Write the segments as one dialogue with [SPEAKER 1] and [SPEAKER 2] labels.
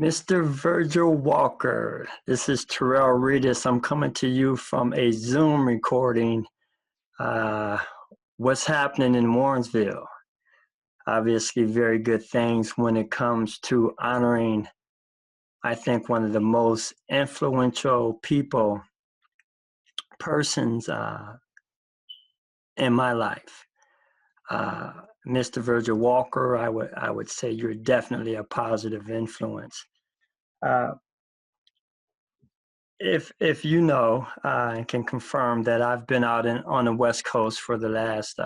[SPEAKER 1] Mr. Virgil Walker, this is Terrell Reedus. I'm coming to you from a Zoom recording. Uh, what's happening in Warrensville? Obviously, very good things when it comes to honoring, I think, one of the most influential persons in my life. Mr. Virgil Walker, I would say you're definitely a positive influence. Uh, if you know and can confirm that I've been out on the West Coast for the last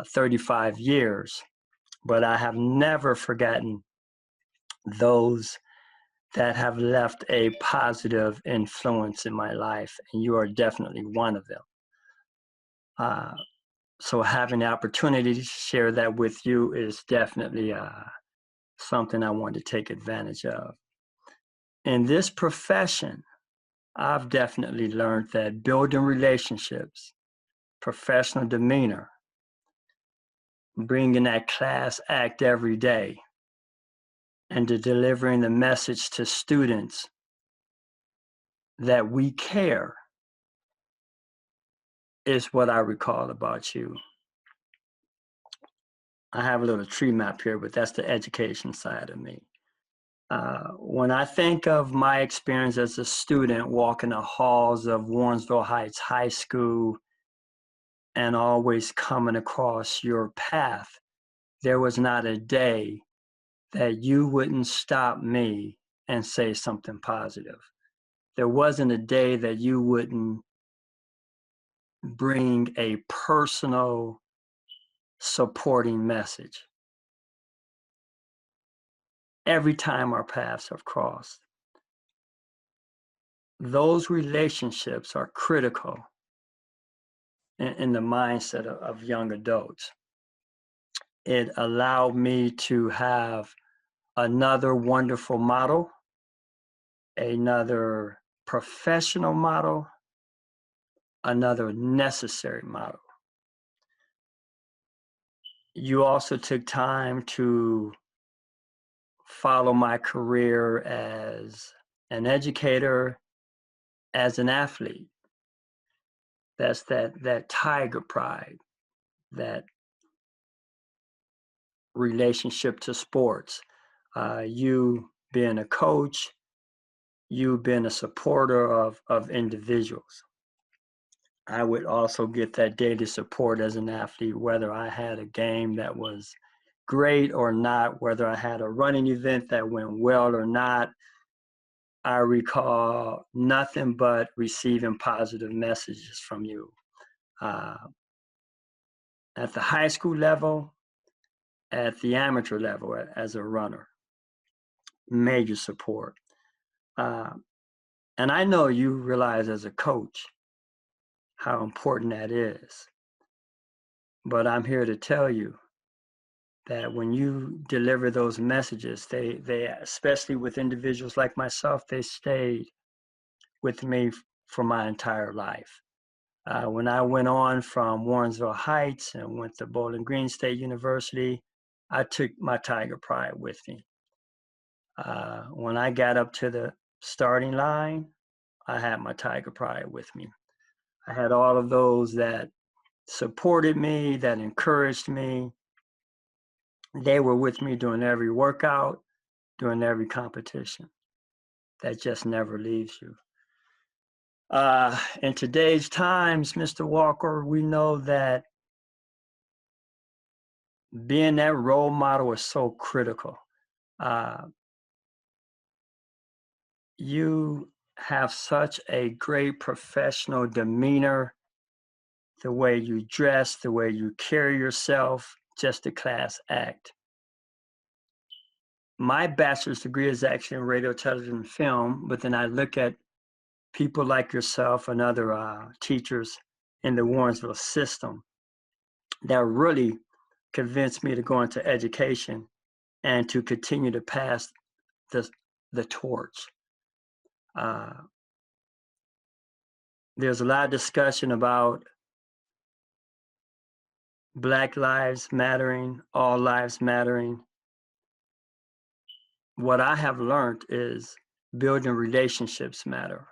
[SPEAKER 1] 35 years, but I have never forgotten those that have left a positive influence in my life, and you are definitely one of them. So having the opportunity to share that with you is definitely something I want to take advantage of. In this profession, I've definitely learned that building relationships, professional demeanor, bringing that class act every day, and to delivering the message to students that we care is what I recall about you. I have a little tree map here, but that's the education side of me. When I think of my experience as a student walking the halls of Warrensville Heights High School and always coming across your path, there was not a day that you wouldn't stop me and say something positive. There wasn't a day that you wouldn't bring a personal supporting message. Every time our paths have crossed, those relationships are critical in the mindset of young adults. It allowed me to have another wonderful model, another professional model, another necessary model. You also took time to follow my career as an educator, as an athlete. That's that tiger pride, that relationship to sports. You being a coach, you being a supporter of individuals. I would also get that daily support as an athlete, whether I had a game that was great or not, whether I had a running event that went well or not. I recall nothing but receiving positive messages from you. At the high school level, at the amateur level as a runner, major support. And I know you realize as a coach how important that is. But I'm here to tell you that when you deliver those messages, they especially with individuals like myself, they stayed with me for my entire life. When I went on from Warrensville Heights and went to Bowling Green State University, I took my tiger pride with me. When I got up to the starting line, I had my tiger pride with me. I had all of those that supported me, that encouraged me. They were with me during every workout, during every competition. That just never leaves you. In today's times, Mr. Walker, we know that being that role model is so critical. You have such a great professional demeanor, the way you dress, the way you carry yourself, just a class act. My bachelor's degree is actually in radio, television, and film, but then I look at people like yourself and other teachers in the Warrensville system that really convinced me to go into education and to continue to pass the torch. There's a lot of discussion about Black lives mattering, all lives mattering. what I have learned is building relationships matter.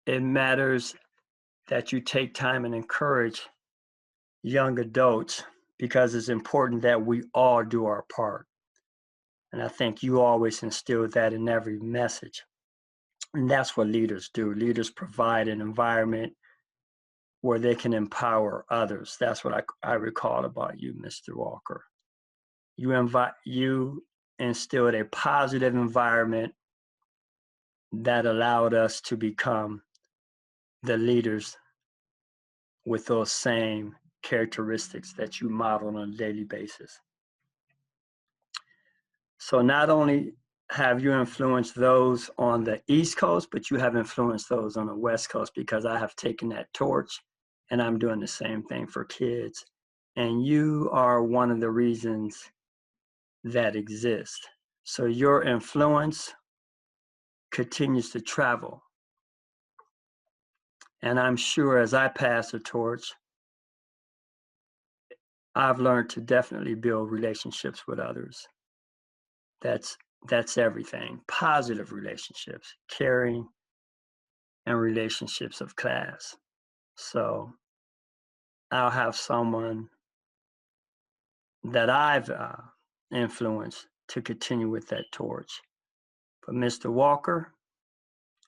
[SPEAKER 1] It matters that you take time and encourage young adults because it's important that we all do our part. And I think you always instill that in every message. And that's what leaders do. Leaders provide an environment where they can empower others. That's what I recall about you, Mr. Walker. You instilled a positive environment that allowed us to become the leaders with those same characteristics that you model on a daily basis. So not only have you influenced those on the East Coast, but you have influenced those on the West Coast because I have taken that torch and I'm doing the same thing for kids. And you are one of the reasons that exist. So your influence continues to travel. And I'm sure as I pass the torch, I've learned to definitely build relationships with others. That's everything. Positive relationships, caring, and relationships of class. So I'll have someone that I've influenced to continue with that torch. But Mr. Walker,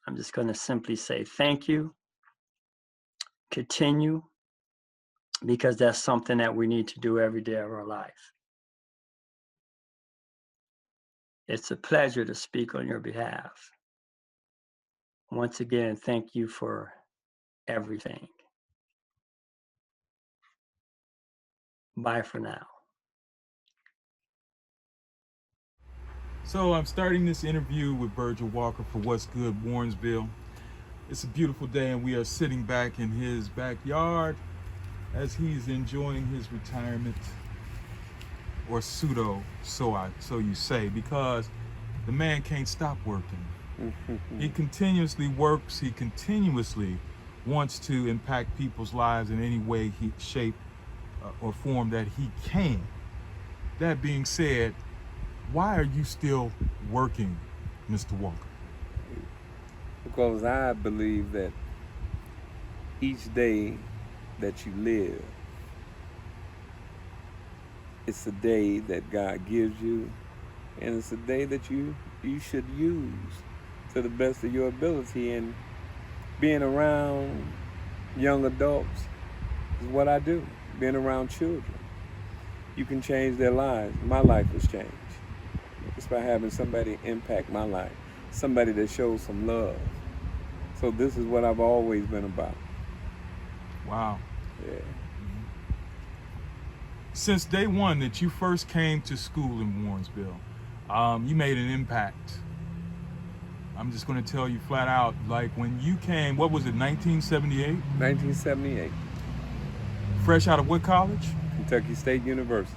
[SPEAKER 1] I'm just going to simply say thank you. Continue, because that's something that we need to do every day of our life. It's a pleasure to speak on your behalf. Once again, thank you for everything. Bye for now.
[SPEAKER 2] So I'm starting this interview with Virgil Walker for What's Good Warrensville. It's a beautiful day and we are sitting back in his backyard as he's enjoying his retirement, or pseudo, so you say, because the man can't stop working. He continuously works, he continuously wants to impact people's lives in any way, shape, or form that he can. That being said, why are you still working, Mr. Walker?
[SPEAKER 3] Because I believe that each day that you live, it's a day that God gives you, and it's a day that you should use to the best of your ability. And being around young adults is what I do. Being around children, you can change their lives. My life has changed just by having somebody impact my life, somebody that shows some love. So this is what I've always been about.
[SPEAKER 2] Wow.
[SPEAKER 3] Yeah.
[SPEAKER 2] Since day one that you first came to school in Warrensville, you made an impact. I'm just going to tell you flat out, like when you came, what was it, 1978?
[SPEAKER 3] 1978.
[SPEAKER 2] Fresh out of what college?
[SPEAKER 3] Kentucky State University.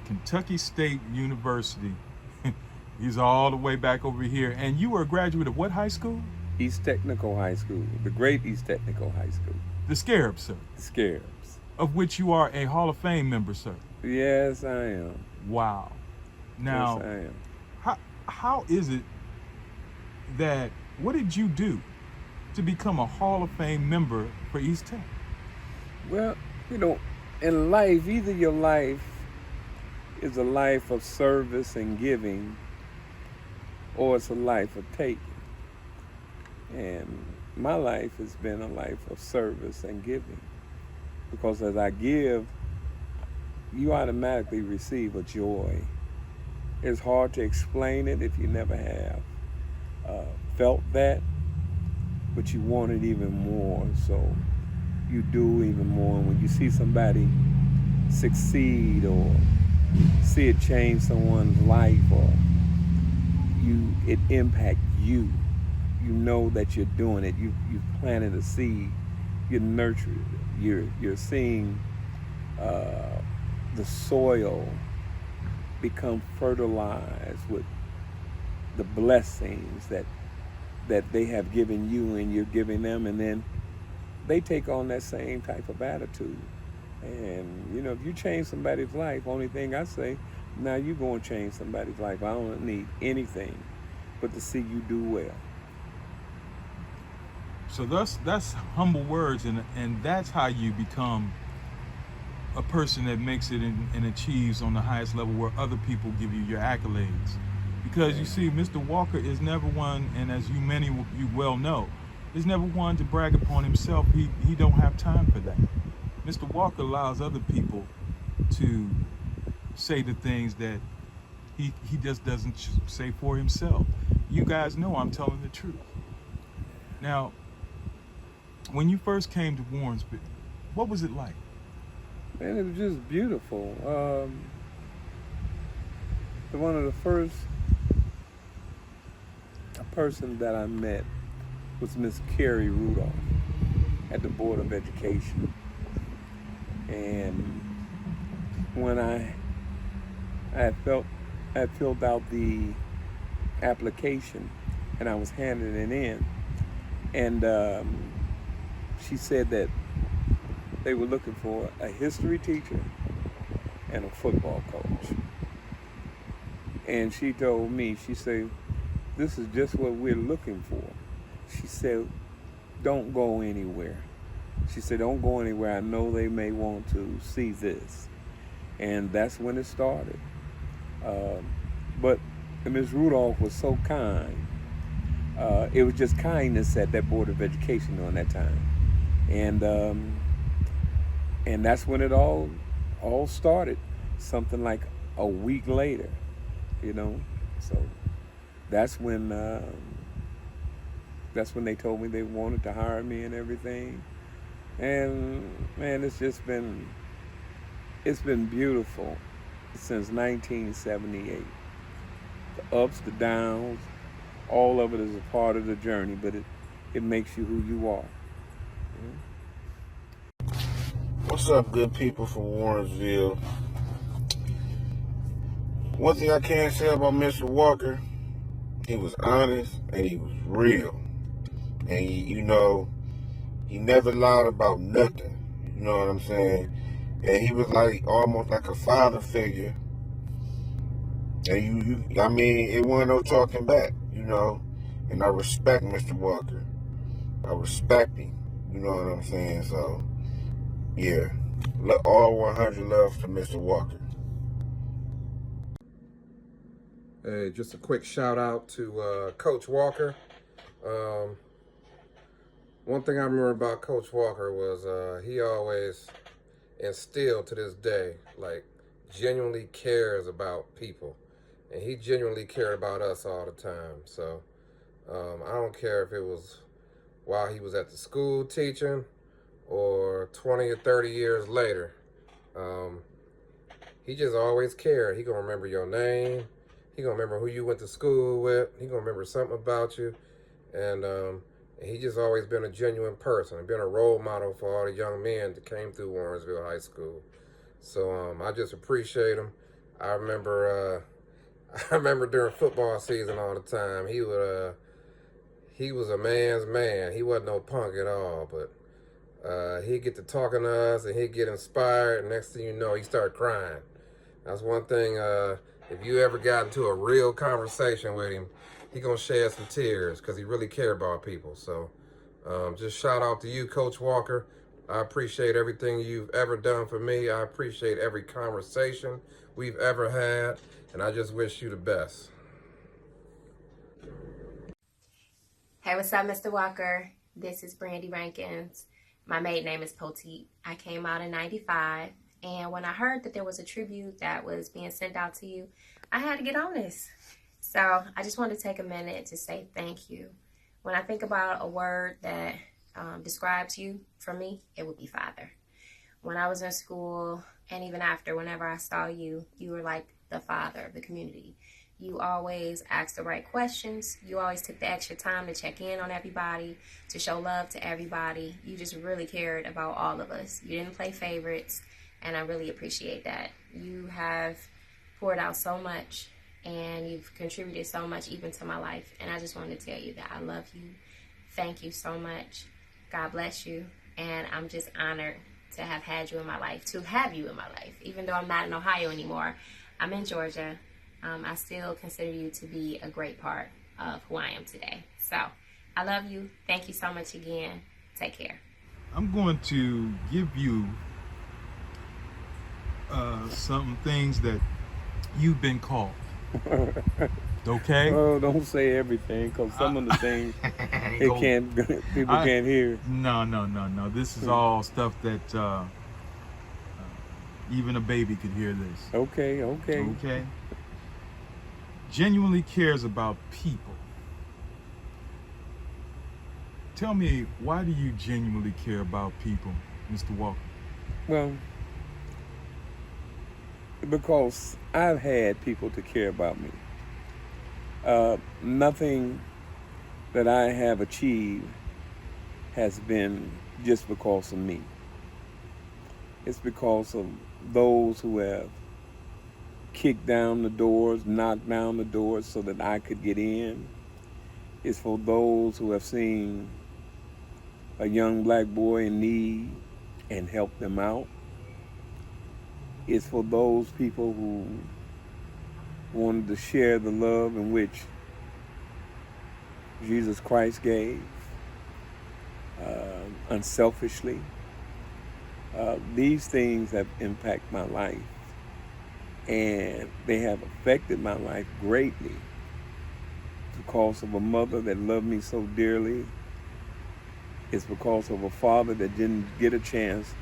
[SPEAKER 2] Kentucky State University. He's all the way back over here. And you were a graduate of what high school?
[SPEAKER 3] East Technical High School, the great East Technical High School.
[SPEAKER 2] The Scarabs, sir.
[SPEAKER 3] The Scarabs.
[SPEAKER 2] Of which you are a Hall of Fame member, sir.
[SPEAKER 3] Yes, I am.
[SPEAKER 2] Wow. Now,
[SPEAKER 3] yes, I am.
[SPEAKER 2] How is it that, what did you do to become a Hall of Fame member for East Tech?
[SPEAKER 3] Well, you know, in life, either your life is a life of service and giving, or it's a life of taking. And my life has been a life of service and giving. Because as I give, you automatically receive a joy. It's hard to explain it if you never have felt that, but you want it even more, so you do even more. And when you see somebody succeed or see it change someone's life, or it impact you, you know that you're doing it. You've planted a seed, you nurtured it. You're seeing the soil become fertilized with the blessings that they have given you and you're giving them, and then they take on that same type of attitude. And you know, if you change somebody's life, only thing I say, Now you going to change somebody's life. I don't need anything but to see you do well.
[SPEAKER 2] So that's humble words, and that's how you become a person that makes it and achieves on the highest level where other people give you your accolades. Because you see, Mr. Walker is never one, and as you well know, is never one to brag upon himself. He don't have time for that. Mr. Walker allows other people to say the things that he just doesn't say for himself. You guys know I'm telling the truth. Now, when you first came to Warrensville, what was it like?
[SPEAKER 3] Man, it was just beautiful. One of the first person that I met was Miss Carrie Rudolph at the Board of Education. And when I filled out the application and I was handing it in, and she said that they were looking for a history teacher and a football coach. And she told me, she said, this is just what we're looking for. She said, don't go anywhere. She said, don't go anywhere. I know they may want to see this. And that's when it started. But Ms. Rudolph was so kind. It was just kindness at that Board of Education during that time. And that's when it all started, something like a week later, So that's when they told me they wanted to hire me and everything. And man, it's been beautiful since 1978. The ups, the downs, all of it is a part of the journey, but it makes you who you are.
[SPEAKER 4] What's up, good people from Warrensville? One thing I can say about Mr. Walker, he was honest and he was real. And he never lied about nothing. You know what I'm saying? And he was almost like a father figure. And it wasn't no talking back, And I respect Mr. Walker. I respect him. You know what I'm saying? So, yeah. All 100 love to Mr. Walker.
[SPEAKER 5] Hey, just a quick shout out to Coach Walker. One thing I remember about Coach Walker was he always instilled to this day, genuinely cares about people. And he genuinely cared about us all the time. So I don't care if it was while he was at the school teaching or 20 or 30 years later. He just always cared. He gonna remember your name. He gonna remember who you went to school with. He gonna remember something about you. And he just always been a genuine person and been a role model for all the young men that came through Warrensville High School. So I just appreciate him. I remember during football season all the time, he was a man's man. He wasn't no punk at all, but he'd get to talking to us and he'd get inspired, and next thing you know, he started crying. That's one thing, if you ever got into a real conversation with him, he gonna shed some tears because he really cared about people. So just shout out to you, Coach Walker. I appreciate everything you've ever done for me. I appreciate every conversation we've ever had, and I just wish you the best.
[SPEAKER 6] Hey, what's up, Mr. Walker? This is Brandy Rankins. My maiden name is Poteet. I came out in 95, and when I heard that there was a tribute that was being sent out to you, I had to get on this. So I just wanted to take a minute to say thank you. When I think about a word that describes you, for me, it would be father. When I was in school, and even after, whenever I saw you, you were like the father of the community. You always asked the right questions. You always took the extra time to check in on everybody, to show love to everybody. You just really cared about all of us. You didn't play favorites, and I really appreciate that. You have poured out so much, and you've contributed so much even to my life. And I just wanted to tell you that I love you. Thank you so much. God bless you. And I'm just honored to have had you in my life, to have you in my life. Even though I'm not in Ohio anymore, I'm in Georgia. I still consider you to be a great part of who I am today. So I love you. Thank you so much again. Take care.
[SPEAKER 2] I'm going to give you some things that you've been called. Okay?
[SPEAKER 3] Oh, don't say everything, because some of the things
[SPEAKER 2] Go-
[SPEAKER 3] people can't hear.
[SPEAKER 2] No. This is all stuff that even a baby could hear this.
[SPEAKER 3] Okay.
[SPEAKER 2] Okay? Genuinely cares about people. Tell me, why do you genuinely care about people, Mr. Walker?
[SPEAKER 3] Well, because I've had people to care about me. Nothing that I have achieved has been just because of me. It's because of those who have kicked down the doors, knocked down the doors so that I could get in. It's for those who have seen a young black boy in need and helped them out. It's for those people who wanted to share the love in which Jesus Christ gave unselfishly. These things have impacted my life, and they have affected my life greatly because of a mother that loved me so dearly. It's because of a father that didn't get a chance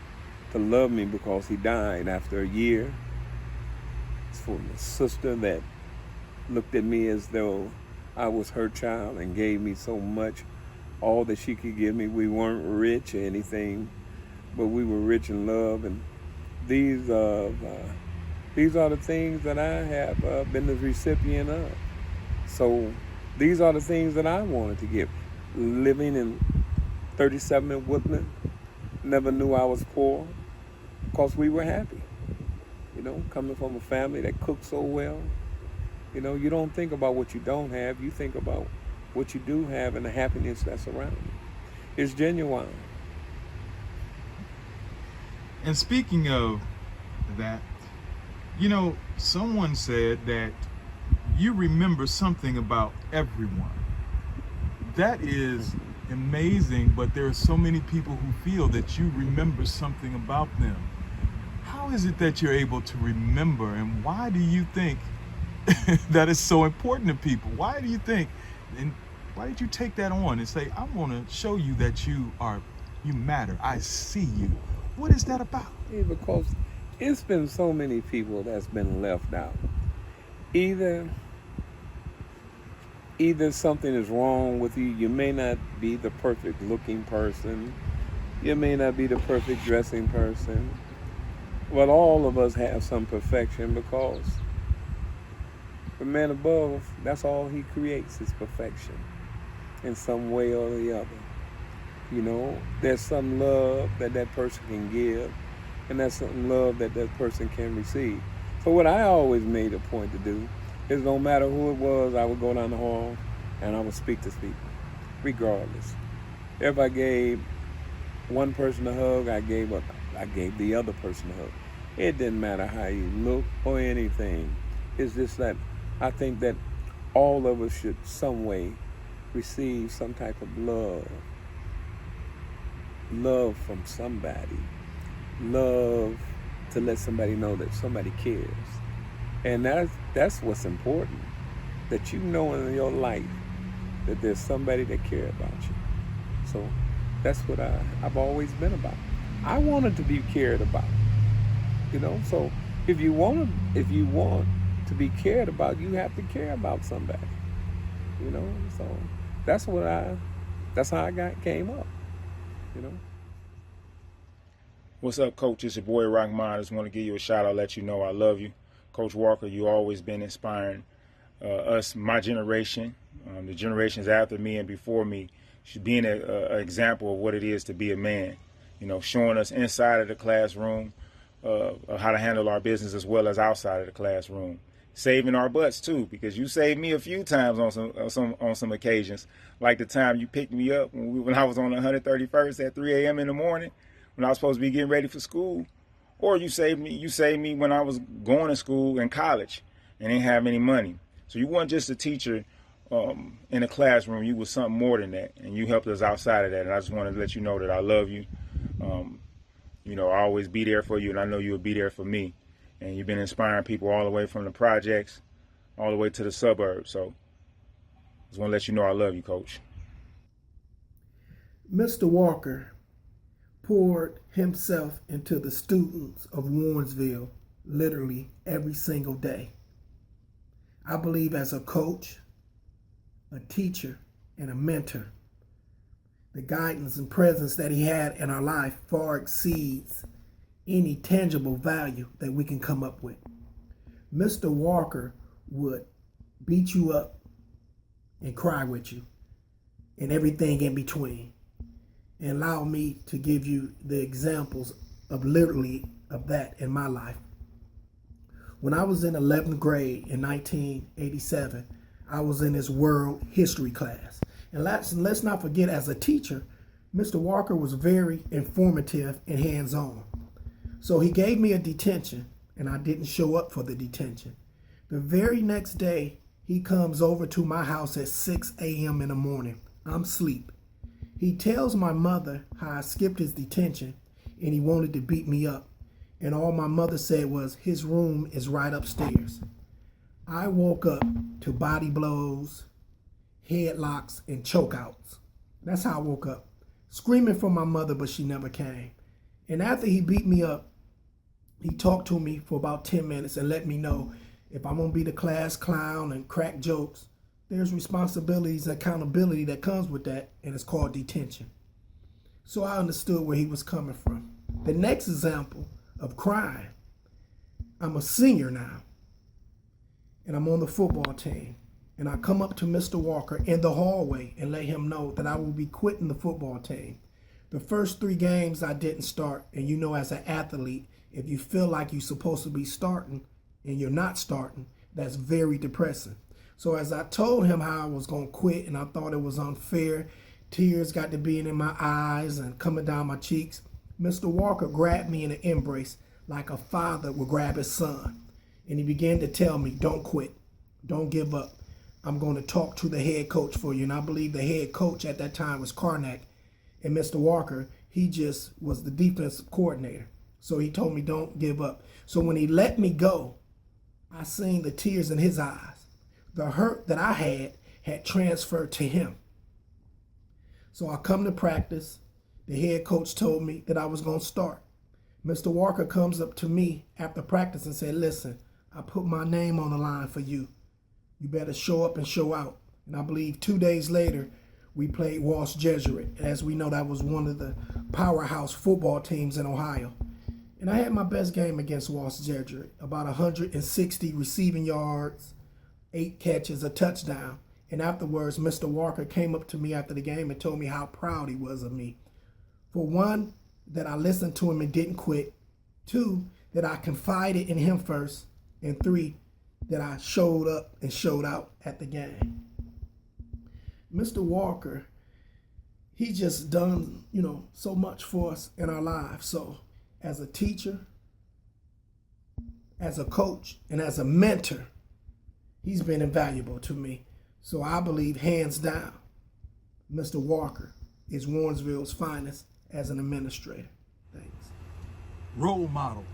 [SPEAKER 3] to love me because he died after a year. It's for a sister that looked at me as though I was her child and gave me so much, all that she could give me. We weren't rich or anything, but we were rich in love. And these are the things that I have been the recipient of. So these are the things that I wanted to give. Living in 37 in Woodland, never knew I was poor because we were happy. You know, coming from a family that cooked so well. You know, you don't think about what you don't have. You think about what you do have and the happiness that's around you. It's genuine.
[SPEAKER 2] And speaking of that, you know, someone said that you remember something about everyone. That is amazing, but there are so many people who feel that you remember something about them. How is it that you're able to remember, and why do you think that is so important to people? Why do you think, and why did you take that on and say, I want to show you that you matter, I see you? What is that about?
[SPEAKER 3] Yeah, because it's been so many people that's been left out. Either something is wrong with you. You may not be the perfect looking person. You may not be the perfect dressing person. But all of us have some perfection, because the man above, that's all he creates is perfection in some way or the other. You know, there's some love that person can give, and there's some love that person can receive. So what I always made a point to do is, no matter who it was, I would go down the hall and I would speak to people, regardless. If I gave one person a hug, I gave the other person a hug. It didn't matter how you look or anything. It's just that I think that all of us should some way receive some type of love from somebody, love to let somebody know that somebody cares. And that's what's important, that you know in your life that there's somebody that cares about you. So that's what I've always been about. I wanted to be cared about, you know. So if you want to be cared about, you have to care about somebody, you know. So that's how I came up, you know.
[SPEAKER 7] What's up, Coach? It's your boy Rockman. I just want to give you a shout out, let you know I love you. Coach Walker, you always been inspiring us, my generation, the generations after me and before me, being an example of what it is to be a man. You know, showing us inside of the classroom how to handle our business as well as outside of the classroom. Saving our butts too, because you saved me a few times on some occasions, like the time you picked me up when I was on 131st at 3 a.m. in the morning, when I was supposed to be getting ready for school, Or you saved me when I was going to school in college and didn't have any money. So you weren't just a teacher in a classroom. You was something more than that, and you helped us outside of that. And I just wanted to let you know that I love you. I'll always be there for you, and I know you'll be there for me. And you've been inspiring people all the way from the projects, all the way to the suburbs. So I just want to let you know I love you, Coach.
[SPEAKER 8] Mr. Walker poured himself into the students of Warrensville literally every single day. I believe as a coach, a teacher, and a mentor, the guidance and presence that he had in our life far exceeds any tangible value that we can come up with. Mr. Walker would beat you up and cry with you and everything in between. And allow me to give you the examples of literally of that in my life. When I was in 11th grade in 1987, I was in his world history class. And let's not forget, as a teacher, Mr. Walker was very informative and hands-on. So he gave me a detention, and I didn't show up for the detention. The very next day, he comes over to my house at 6 a.m. in the morning. I'm asleep. He tells my mother how I skipped his detention and he wanted to beat me up. And all my mother said was, his room is right upstairs. I woke up to body blows, headlocks, and chokeouts. That's how I woke up. Screaming for my mother, but she never came. And after he beat me up, he talked to me for about 10 minutes and let me know if I'm going to be the class clown and crack jokes, there's responsibilities and accountability that comes with that, and it's called detention. So I understood where he was coming from. The next example of crime, I'm a senior now, and I'm on the football team. And I come up to Mr. Walker in the hallway and let him know that I will be quitting the football team. The first 3 games I didn't start, and you know, as an athlete, if you feel like you're supposed to be starting and you're not starting, that's very depressing. So as I told him how I was going to quit and I thought it was unfair, tears got to being in my eyes and coming down my cheeks, Mr. Walker grabbed me in an embrace like a father would grab his son. And he began to tell me, don't quit, don't give up. I'm going to talk to the head coach for you. And I believe the head coach at that time was Karnak. And Mr. Walker, he just was the defensive coordinator. So he told me, don't give up. So when he let me go, I seen the tears in his eyes. The hurt that I had transferred to him. So I come to practice. The head coach told me that I was going to start. Mr. Walker comes up to me after practice and said, listen, I put my name on the line for you. You better show up and show out. And I believe 2 days later, we played Walsh Jesuit. As we know, that was one of the powerhouse football teams in Ohio. And I had my best game against Walsh Jesuit, about 160 receiving yards, 8 catches, a touchdown. And afterwards, Mr. Walker came up to me after the game and told me how proud he was of me. For one, that I listened to him and didn't quit. 2, that I confided in him first. And 3, that I showed up and showed out at the game. Mr. Walker, he just done, so much for us in our lives. So as a teacher, as a coach, and as a mentor, he's been invaluable to me. So I believe, hands down, Mr. Walker is Warrensville's finest as an administrator. Thanks.
[SPEAKER 2] Role model.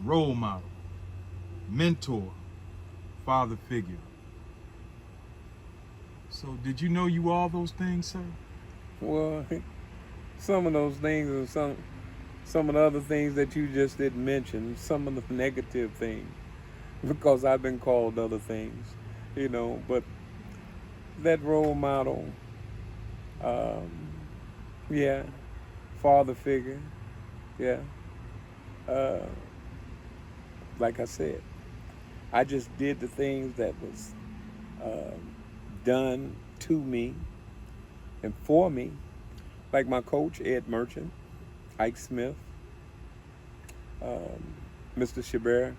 [SPEAKER 2] Role model. Mentor. Father figure. So did you know you all those things, sir?
[SPEAKER 3] Well, some of those things and some of the other things that you just didn't mention, some of the negative things, because I've been called other things, but that role model, father figure, like I said, I just did the things that was done to me and for me, like my coach, Ed Merchant, Ike Smith, Mr. Chabert,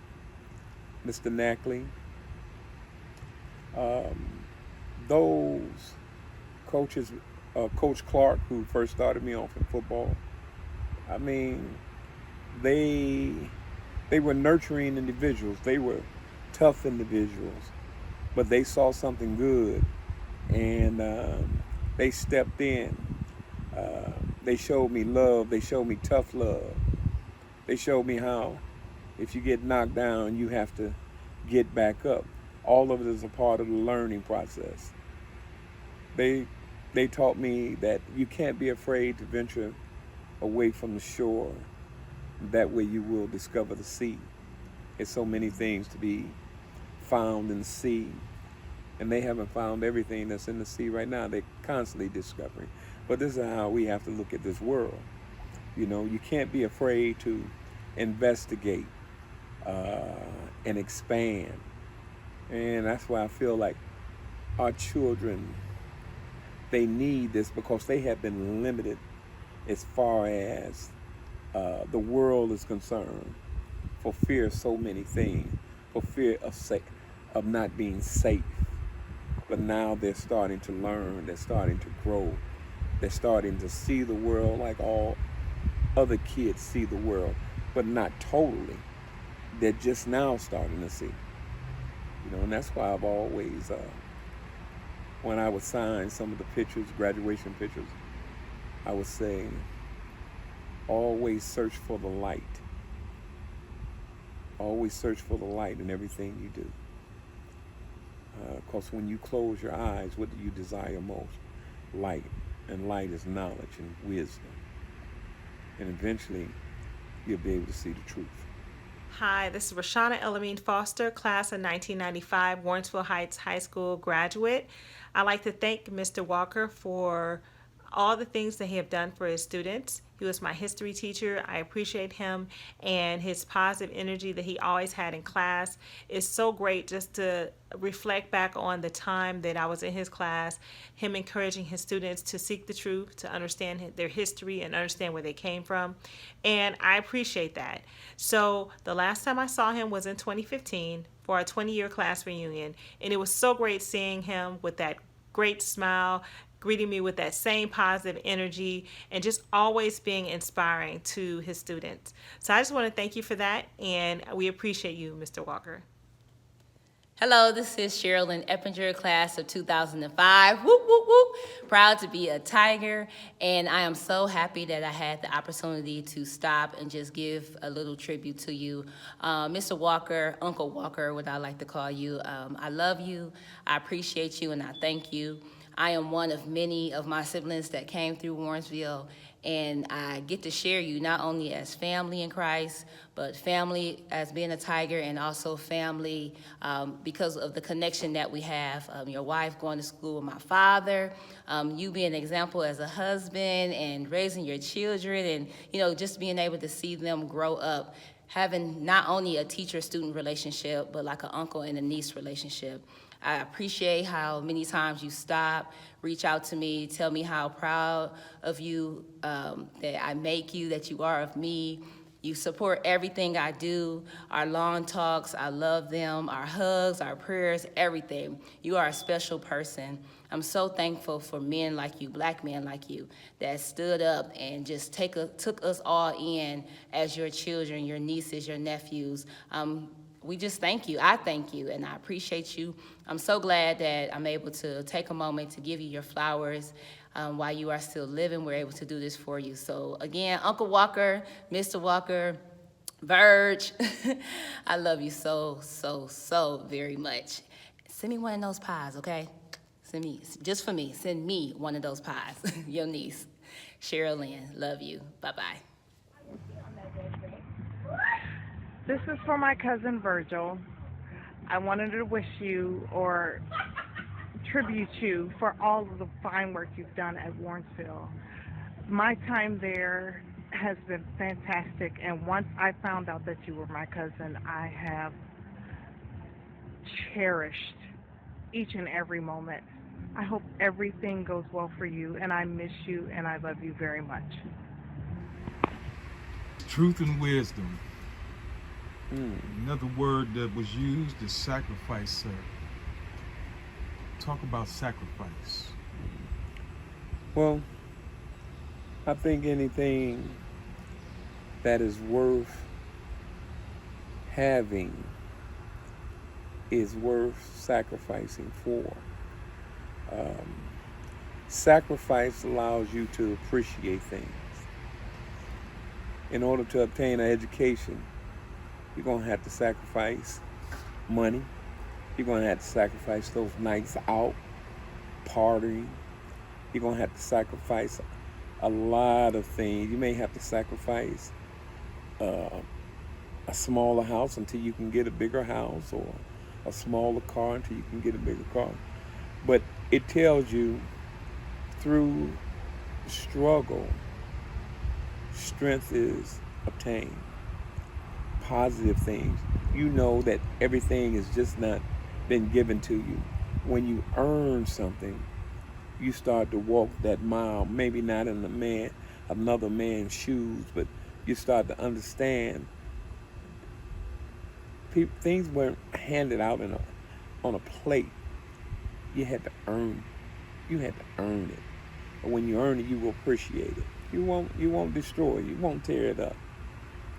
[SPEAKER 3] Mr. Knackley. Those coaches, Coach Clark, who first started me off in football, I mean, they were nurturing individuals. They were tough individuals, but they saw something good, and they stepped in. They showed me love. They showed me tough love. They showed me how if you get knocked down, you have to get back up. All of it is a part of the learning process. They taught me that you can't be afraid to venture away from the shore. That way you will discover the sea. There's so many things to be found in the sea, and they haven't found everything that's in the sea right now. They're constantly discovering. But this is how we have to look at this world. You know, you can't be afraid to investigate and expand. And that's why I feel like our children, they need this, because they have been limited as far as the world is concerned, for fear of so many things, for fear of not being safe. But now they're starting to learn, they're starting to grow, they're starting to see the world like all other kids see the world, but not totally. They're just now starting to see. You know, and that's why I've always, when I would sign some of the pictures, graduation pictures, I would say, always search for the light. Always search for the light in everything you do. Because when you close your eyes, what do you desire most? Light. And light is knowledge and wisdom. And eventually, you'll be able to see the truth.
[SPEAKER 9] Hi, this is Rashana Elamine Foster, class of 1995, Warrensville Heights High School graduate. I'd like to thank Mr. Walker for all the things that he have done for his students. He was my history teacher. I appreciate him and his positive energy that he always had in class. It's so great just to reflect back on the time that I was in his class, him encouraging his students to seek the truth, to understand their history and understand where they came from. And I appreciate that. So the last time I saw him was in 2015 for our 20-year class reunion. And it was so great seeing him with that great smile, greeting me with that same positive energy, and just always being inspiring to his students. So I just want to thank you for that, and we appreciate you, Mr. Walker.
[SPEAKER 10] Hello, this is Sherilyn Eppinger, class of 2005. Whoop, whoop, whoop. Proud to be a Tiger, and I am so happy that I had the opportunity to stop and just give a little tribute to you. Mr. Walker, Uncle Walker, what I like to call you, I love you, I appreciate you, and I thank you. I am one of many of my siblings that came through Warrensville, and I get to share you not only as family in Christ, but family as being a Tiger, and also family because of the connection that we have. Your wife going to school with my father, you being an example as a husband and raising your children, and just being able to see them grow up, having not only a teacher-student relationship, but like an uncle and a niece relationship. I appreciate how many times you stop, reach out to me, tell me how proud of you that I make you, that you are of me. You support everything I do, our long talks, I love them, our hugs, our prayers, everything. You are a special person. I'm so thankful for men like you, black men like you, that stood up and just took us all in as your children, your nieces, your nephews. We just thank you. I thank you, and I appreciate you. I'm so glad that I'm able to take a moment to give you your flowers while you are still living. We're able to do this for you. So again, Uncle Walker, Mr. Walker, Virg, I love you so, so, so very much. Send me one of those pies, okay? Send me, just for me, send me one of those pies. Your niece, Sherilyn, love you. Bye-bye.
[SPEAKER 11] This is for my cousin Virgil. I wanted to wish you or tribute you for all of the fine work you've done at Warrensville. My time there has been fantastic, and once I found out that you were my cousin, I have cherished each and every moment. I hope everything goes well for you, and I miss you, and I love you very much.
[SPEAKER 2] Truth and wisdom. Another word that was used is sacrifice, sir. Talk about sacrifice.
[SPEAKER 3] Well, I think anything that is worth having is worth sacrificing for. Sacrifice allows you to appreciate things. In order to obtain an education, you're going to have to sacrifice money. You're going to have to sacrifice those nights out, partying. You're going to have to sacrifice a lot of things. You may have to sacrifice a smaller house until you can get a bigger house, or a smaller car until you can get a bigger car. But it tells you through struggle, strength is obtained. Positive things. You know that everything has just not been given to you. When you earn something, you start to walk that mile, maybe not in another man's shoes, but you start to understand things weren't handed out on a plate. You had to earn it. And when you earn it, you will appreciate it. You won't destroy it. You won't tear it up.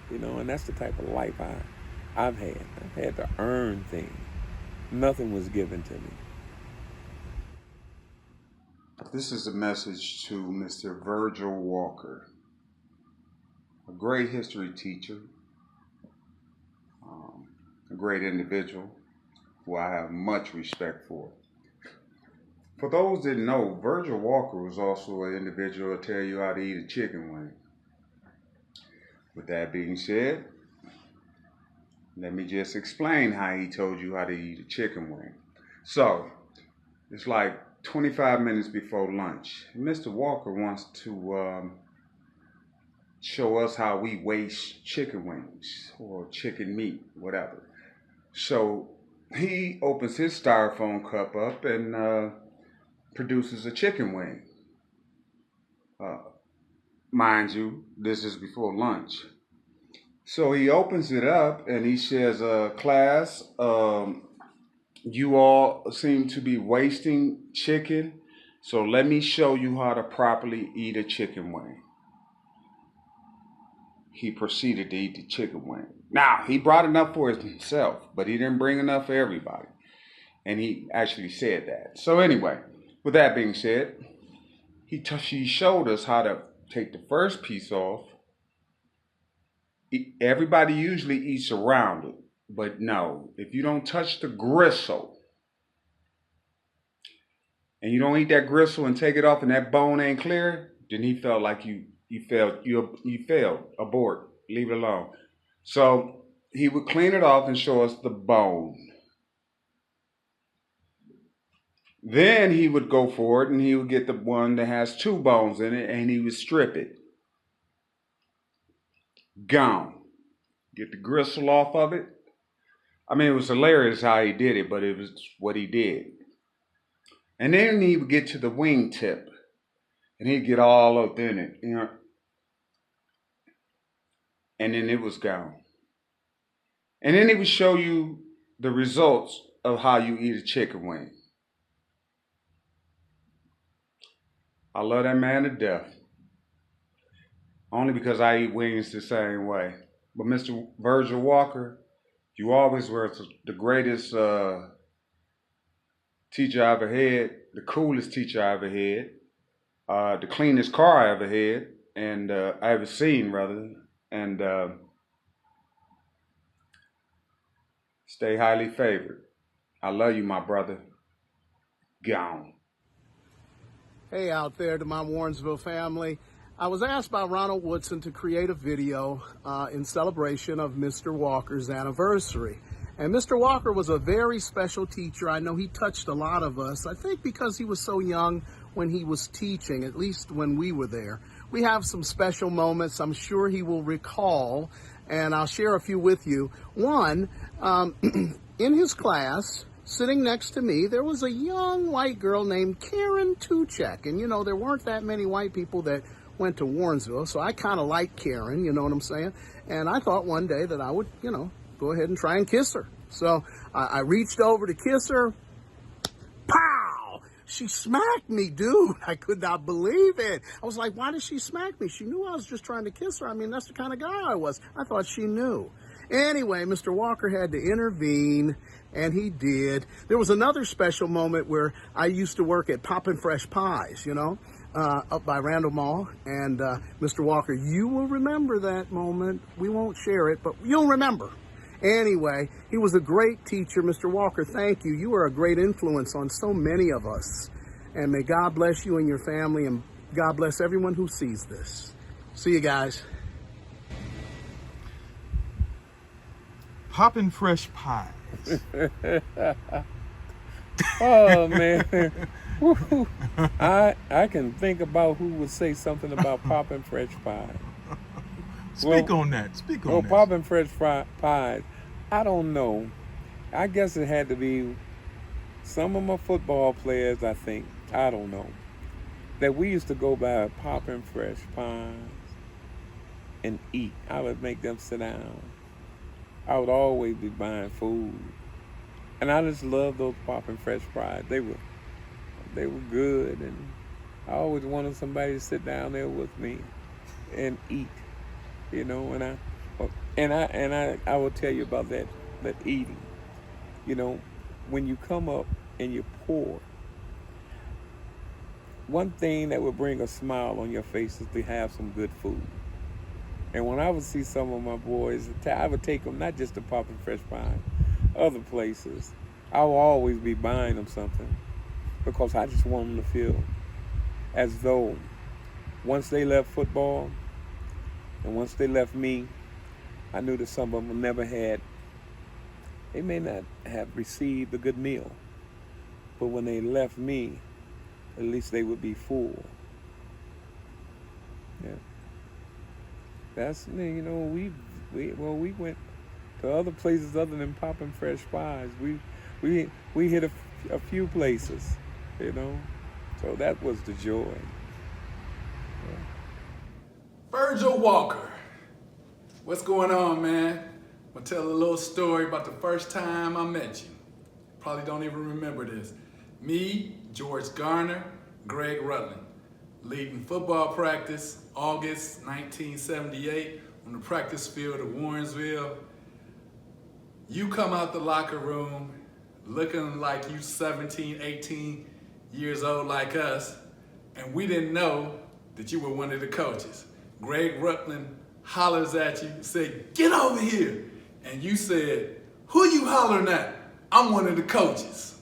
[SPEAKER 3] And that's the type of life I've had. I've had to earn things. Nothing was given to me.
[SPEAKER 12] This is a message to Mr. Virgil Walker, a great history teacher, a great individual who I have much respect for. For those that know, Virgil Walker was also an individual who will tell you how to eat a chicken wing. With that being said, let me just explain how he told you how to eat a chicken wing. So, it's like 25 minutes before lunch. Mr. Walker wants to show us how we waste chicken wings or chicken meat, whatever. So, he opens his styrofoam cup up and produces a chicken wing. Mind you, this is before lunch. So he opens it up and he says, class, you all seem to be wasting chicken, so let me show you how to properly eat a chicken wing. He proceeded to eat the chicken wing. Now, he brought enough for himself, but he didn't bring enough for everybody. And he actually said that. So anyway, with that being said, he showed us how to take the first piece off. Everybody usually eats around it, but no, if you don't touch the gristle and you don't eat that gristle and take it off and that bone ain't clear, then he felt like you failed, abort, leave it alone. So he would clean it off and show us the bone. Then he would go forward and he would get the one that has two bones in it and he would strip it. Gone. Get the gristle off of it. I mean, it was hilarious how he did it, but it was what he did. And then he would get to the wing tip and he'd get all up in it, and then it was gone. And then he would show you the results of how you eat a chicken wing. I love that man to death. Only because I eat wings the same way. But Mr. Virgil Walker, you always were the greatest teacher I ever had, the coolest teacher I ever had, the cleanest car I ever had, and I ever seen, rather. And stay highly favored. I love you, my brother. Gone.
[SPEAKER 13] Hey out there to my Warrensville family. I was asked by Ronald Woodson to create a video in celebration of Mr. Walker's anniversary. And Mr. Walker was a very special teacher. I know he touched a lot of us, I think because he was so young when he was teaching, at least when we were there. We have some special moments I'm sure he will recall, and I'll share a few with you. One, in his class, sitting next to me, there was a young white girl named Karen Tuchek. And, you know, there weren't that many white people that went to Warrensville, so I kind of liked Karen, you know what I'm saying? And I thought one day that I would, go ahead and try and kiss her. So I reached over to kiss her. Pow! She smacked me, dude. I could not believe it. I was like, why did she smack me? She knew I was just trying to kiss her. I mean, that's the kind of guy I was. I thought she knew. Anyway, Mr. Walker had to intervene, and he did. There was another special moment where I used to work at Poppin' Fresh Pies, you know, up by Randall Mall. And Mr. Walker, you will remember that moment. We won't share it, but you'll remember. Anyway, he was a great teacher. Mr. Walker, thank you. You are a great influence on so many of us. And may God bless you and your family, and God bless everyone who sees this. See you guys.
[SPEAKER 2] Poppin' Fresh Pies.
[SPEAKER 3] Oh, man. I can think about who would say something about Poppin' Fresh Pies.
[SPEAKER 2] Speak on that. Speak on that.
[SPEAKER 3] Poppin' Fresh Pies. I don't know. I guess it had to be some of my football players, I think. I don't know. That we used to go by Poppin' Fresh Pies and eat. I would make them sit down. I would always be buying food. And I just loved those Poppin' Fresh Pies. They were good, and I always wanted somebody to sit down there with me and eat. You know, and I will tell you about that eating. You know, when you come up and you're poor, one thing that would bring a smile on your face is to have some good food. And when I would see some of my boys, I would take them not just to Poppin' Fresh Pies, other places. I will always be buying them something because I just want them to feel as though once they left football and once they left me, I knew that some of them they may not have received a good meal, but when they left me, at least they would be full. Yeah. That's, you know, we went to other places other than Poppin' Fresh Pies. We hit a few places, you know. So that was the joy. Yeah.
[SPEAKER 14] Virgil Walker. What's going on, man? I'm gonna tell a little story about the first time I met you. Probably don't even remember this. Me, George Garner, Greg Rutland, leading football practice, August 1978, on the practice field of Warrensville. You come out the locker room looking like you 17, 18 years old like us, and we didn't know that you were one of the coaches. Greg Rutland hollers at you, say, "Get over here." And you said, "Who you hollering at? I'm one of the coaches."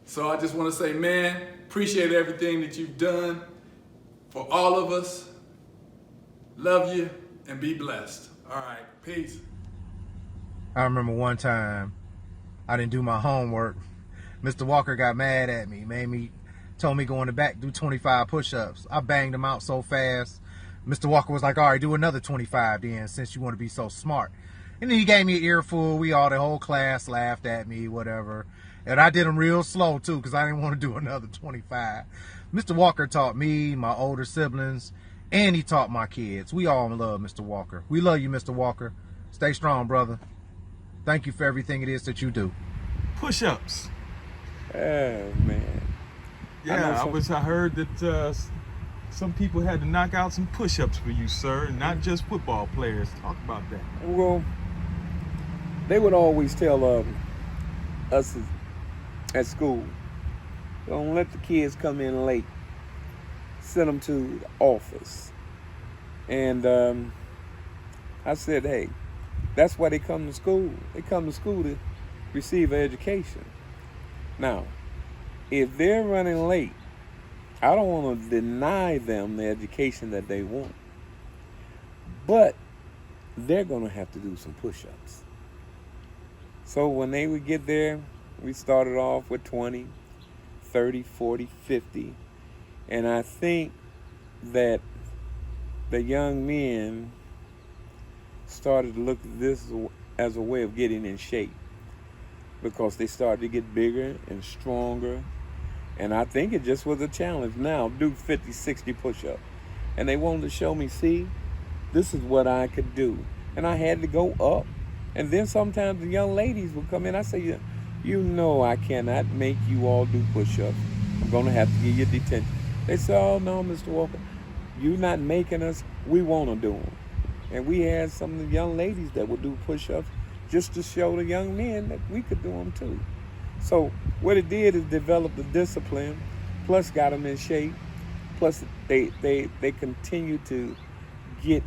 [SPEAKER 14] So I just want to say, man, appreciate everything that you've done for all of us. Love you and be blessed. All right, peace.
[SPEAKER 15] I remember one time I didn't do my homework. Mr. Walker got mad at me, told me go in the back, do 25 push-ups. I banged him out so fast. Mr. Walker was like, all right, do another 25 then, since you want to be so smart. And then he gave me an earful. The whole class laughed at me, whatever. And I did them real slow, too, because I didn't want to do another 25. Mr. Walker taught me, my older siblings, and he taught my kids. We all love Mr. Walker. We love you, Mr. Walker. Stay strong, brother. Thank you for everything it is that you do.
[SPEAKER 2] Push-ups.
[SPEAKER 3] Oh, man.
[SPEAKER 2] Yeah, I heard that some people had to knock out some push-ups for you, sir, not just football players. Talk about that.
[SPEAKER 3] Well, they would always tell us at school, don't let the kids come in late. Send them to the office. And I said, hey, that's why they come to school. They come to school to receive an education. Now, if they're running late, I don't want to deny them the education that they want. But they're going to have to do some push-ups. So when they would get there, we started off with 20, 30, 40, 50. And I think that the young men started to look at this as a way of getting in shape, because they started to get bigger and stronger. And I think it just was a challenge. Now, do 50, 60 push-ups. And they wanted to show me, see, this is what I could do. And I had to go up. And then sometimes the young ladies would come in. I say, you know I cannot make you all do push-ups. I'm going to have to give you detention. They said, oh, no, Mr. Walker, you're not making us. We want to do them. And we had some of the young ladies that would do push-ups just to show the young men that we could do them too. So what it did is develop the discipline, plus got them in shape, plus they continue to get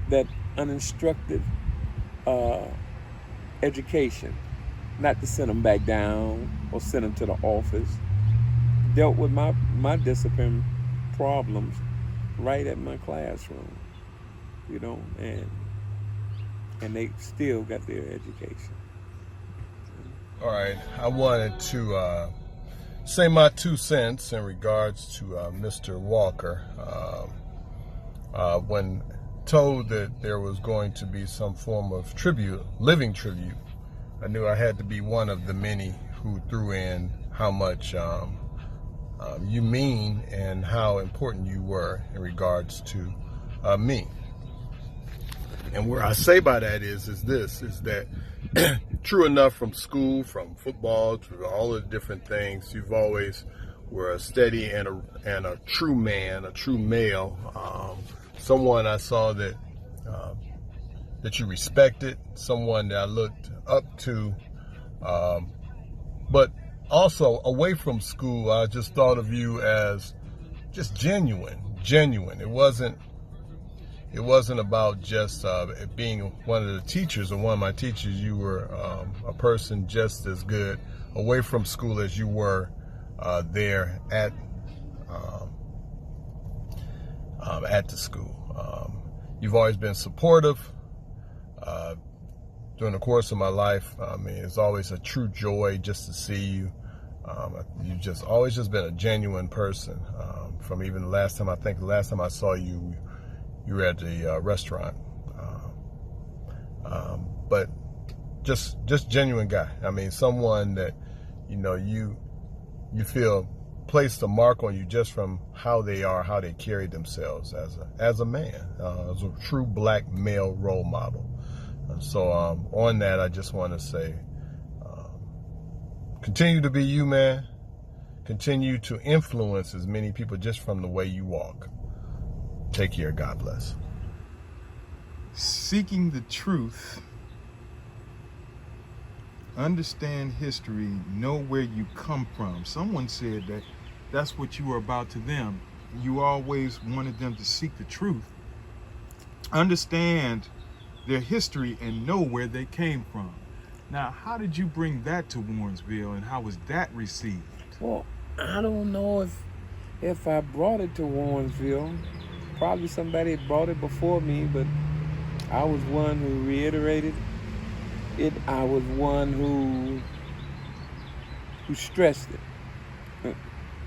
[SPEAKER 3] that uninstructed education, not to send them back down or send them to the office. Dealt with my discipline problems right at my classroom, you know, and they still got their education.
[SPEAKER 16] All right, I wanted to say my 2 cents in regards to Mr. Walker. When told that there was going to be some form of tribute, living tribute, I knew I had to be one of the many who threw in how much you mean and how important you were in regards to me. And where I say by that is that true enough, from school, from football, to all the different things, you've always were a steady and a true man, a true male, someone I saw that you respected, someone that I looked up to, but also away from school, I just thought of you as just genuine. It wasn't about just being one of the teachers or one of my teachers. You were a person just as good away from school as you were there at the school. You've always been supportive during the course of my life. I mean, it's always a true joy just to see you. You've just always just been a genuine person. From even the last time I saw you, you were at the restaurant, but just genuine guy. I mean, someone that, you know, you feel placed a mark on you just from how they are, how they carry themselves as a man, as a true black male role model. So on that, I just want to say, continue to be you, man. Continue to influence as many people just from the way you walk. Take care. God bless.
[SPEAKER 2] Seeking the truth, understand history, know where you come from. Someone said that that's what you were about to them. You always wanted them to seek the truth, understand their history, and know where they came from. Now, how did you bring that to Warrensville, and how was that received?
[SPEAKER 3] Well, I don't know if I brought it to Warrensville. Probably somebody had brought it before me, but I was one who reiterated it. I was one who stressed it.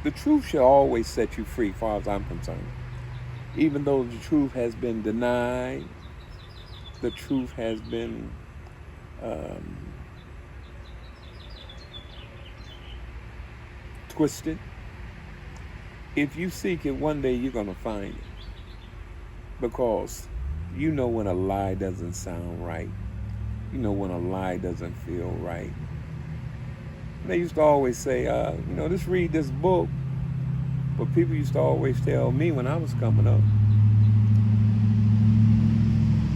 [SPEAKER 3] The truth shall always set you free, as far as I'm concerned. Even though the truth has been denied, the truth has been twisted. If you seek it, one day you're going to find it. Because you know when a lie doesn't sound right. You know when a lie doesn't feel right. And they used to always say, just read this book. But people used to always tell me when I was coming up,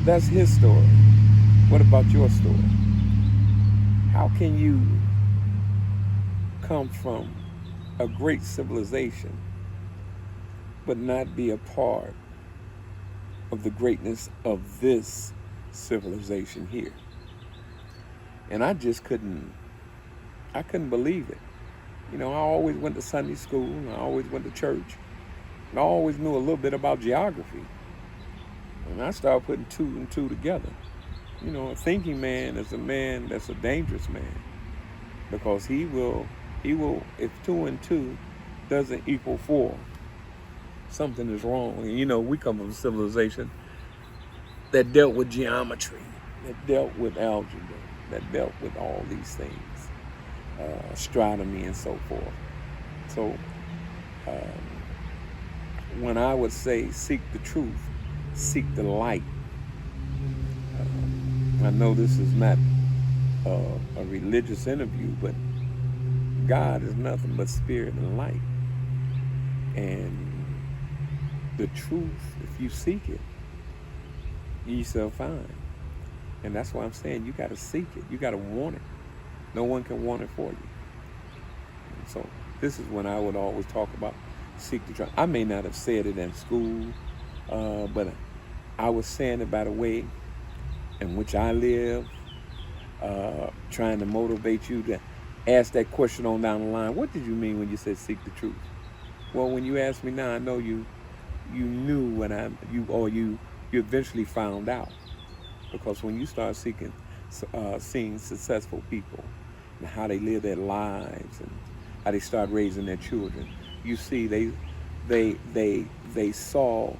[SPEAKER 3] that's his story. What about your story? How can you come from a great civilization but not be a part of the greatness of this civilization here? And I just couldn't believe it. You know, I always went to Sunday school, and I always went to church, and I always knew a little bit about geography. And I started putting 2 and 2 together. You know, a thinking man is a man that's a dangerous man, because he will, if 2 and 2 doesn't equal 4, something is wrong. And you know, we come from a civilization that dealt with geometry, that dealt with algebra, that dealt with all these things, astronomy and so forth. So when I would say seek the truth, seek the light, I know this is not a religious interview, but God is nothing but spirit and light. And the truth, if you seek it, you shall find. And that's why I'm saying you got to seek it. You got to want it. No one can want it for you. And so this is when I would always talk about seek the truth. I may not have said it in school, but I was saying it by the way in which I live, trying to motivate you to ask that question on down the line. What did you mean when you said seek the truth? Well, when you ask me now, I know you knew when you eventually found out. Because when you start seeing successful people and how they live their lives and how they start raising their children, you see they saw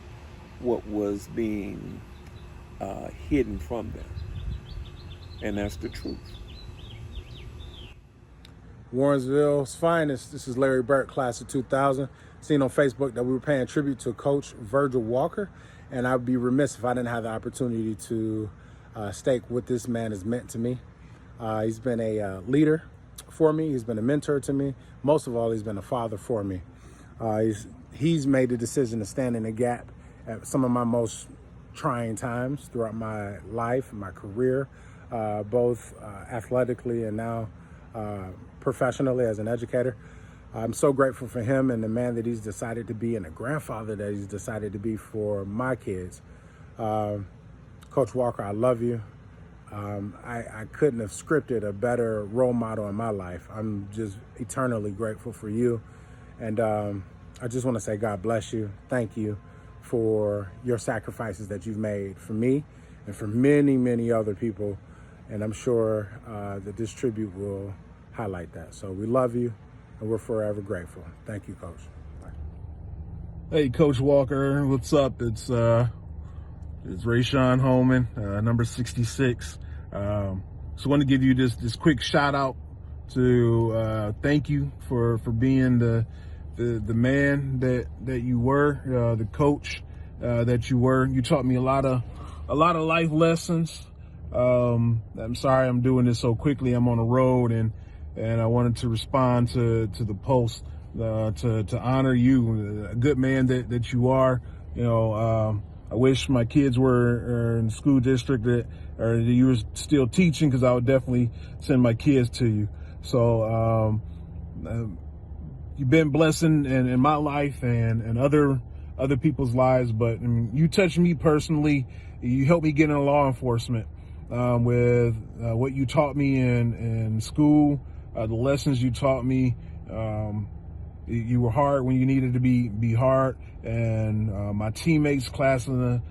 [SPEAKER 3] what was being hidden from them, and that's the truth.
[SPEAKER 17] Warrensville's finest. This is Larry Burke, class of 2000. Seen on Facebook that we were paying tribute to Coach Virgil Walker, and I'd be remiss if I didn't have the opportunity to stake what this man has meant to me. He's been a leader for me. He's been a mentor to me. Most of all, he's been a father for me. He's made the decision to stand in the gap at some of my most trying times throughout my life, my career, both athletically and now professionally as an educator. I'm so grateful for him and the man that he's decided to be and the grandfather that he's decided to be for my kids. Coach Walker, I love you. I couldn't have scripted a better role model in my life. I'm just eternally grateful for you. And I just want to say God bless you. Thank you for your sacrifices that you've made for me and for many, many other people. And I'm sure that this tribute will highlight that. So we love you and we're forever grateful. Thank you, Coach. Bye.
[SPEAKER 18] Hey, Coach Walker, what's up? It's Rayshawn Holman, number 66. So I want to give you this quick shout out to thank you for being the man that you were, the coach that you were. You taught me a lot of life lessons. I'm sorry I'm doing this so quickly. I'm on the road and I wanted to respond to the post to honor you, a good man that you are. You know, I wish my kids were in the school district or you were still teaching, because I would definitely send my kids to you. So you've been blessing in my life and other people's lives, but you touched me personally. You helped me get into law enforcement with what you taught me in school, the lessons you taught me. You were hard when you needed to be hard, and my teammates, class of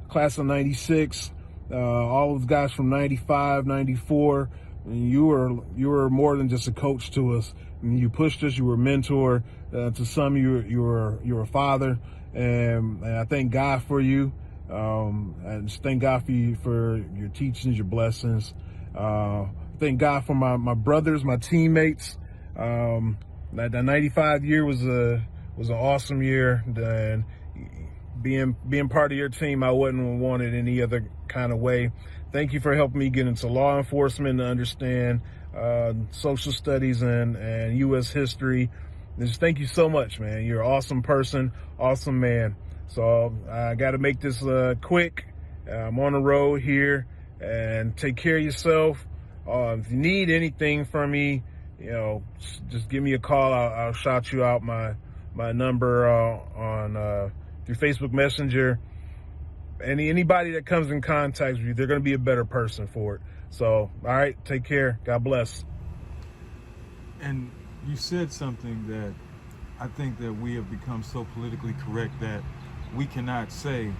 [SPEAKER 18] 96, all those guys from 95, 94, you were more than just a coach to us. You pushed us. You were a mentor to some. You were a father, and I thank God for you. I just thank God for you, for your teachings, your blessings. Thank God for my brothers, my teammates. That 95 year was an awesome year, and being part of your team, I wouldn't want it any other kind of way. Thank you for helping me get into law enforcement, to understand social studies and U.S. history. And just thank you so much, man. You're an awesome person, awesome man. So I got to make this quick. I'm on the road here, and take care of yourself. If you need anything from me, you know, just give me a call. I'll shout you out my number on through Facebook Messenger. Anybody that comes in contact with you, they're going to be a better person for it. So, all right, take care. God bless.
[SPEAKER 2] And you said something that I think that we have become so politically correct that we cannot say,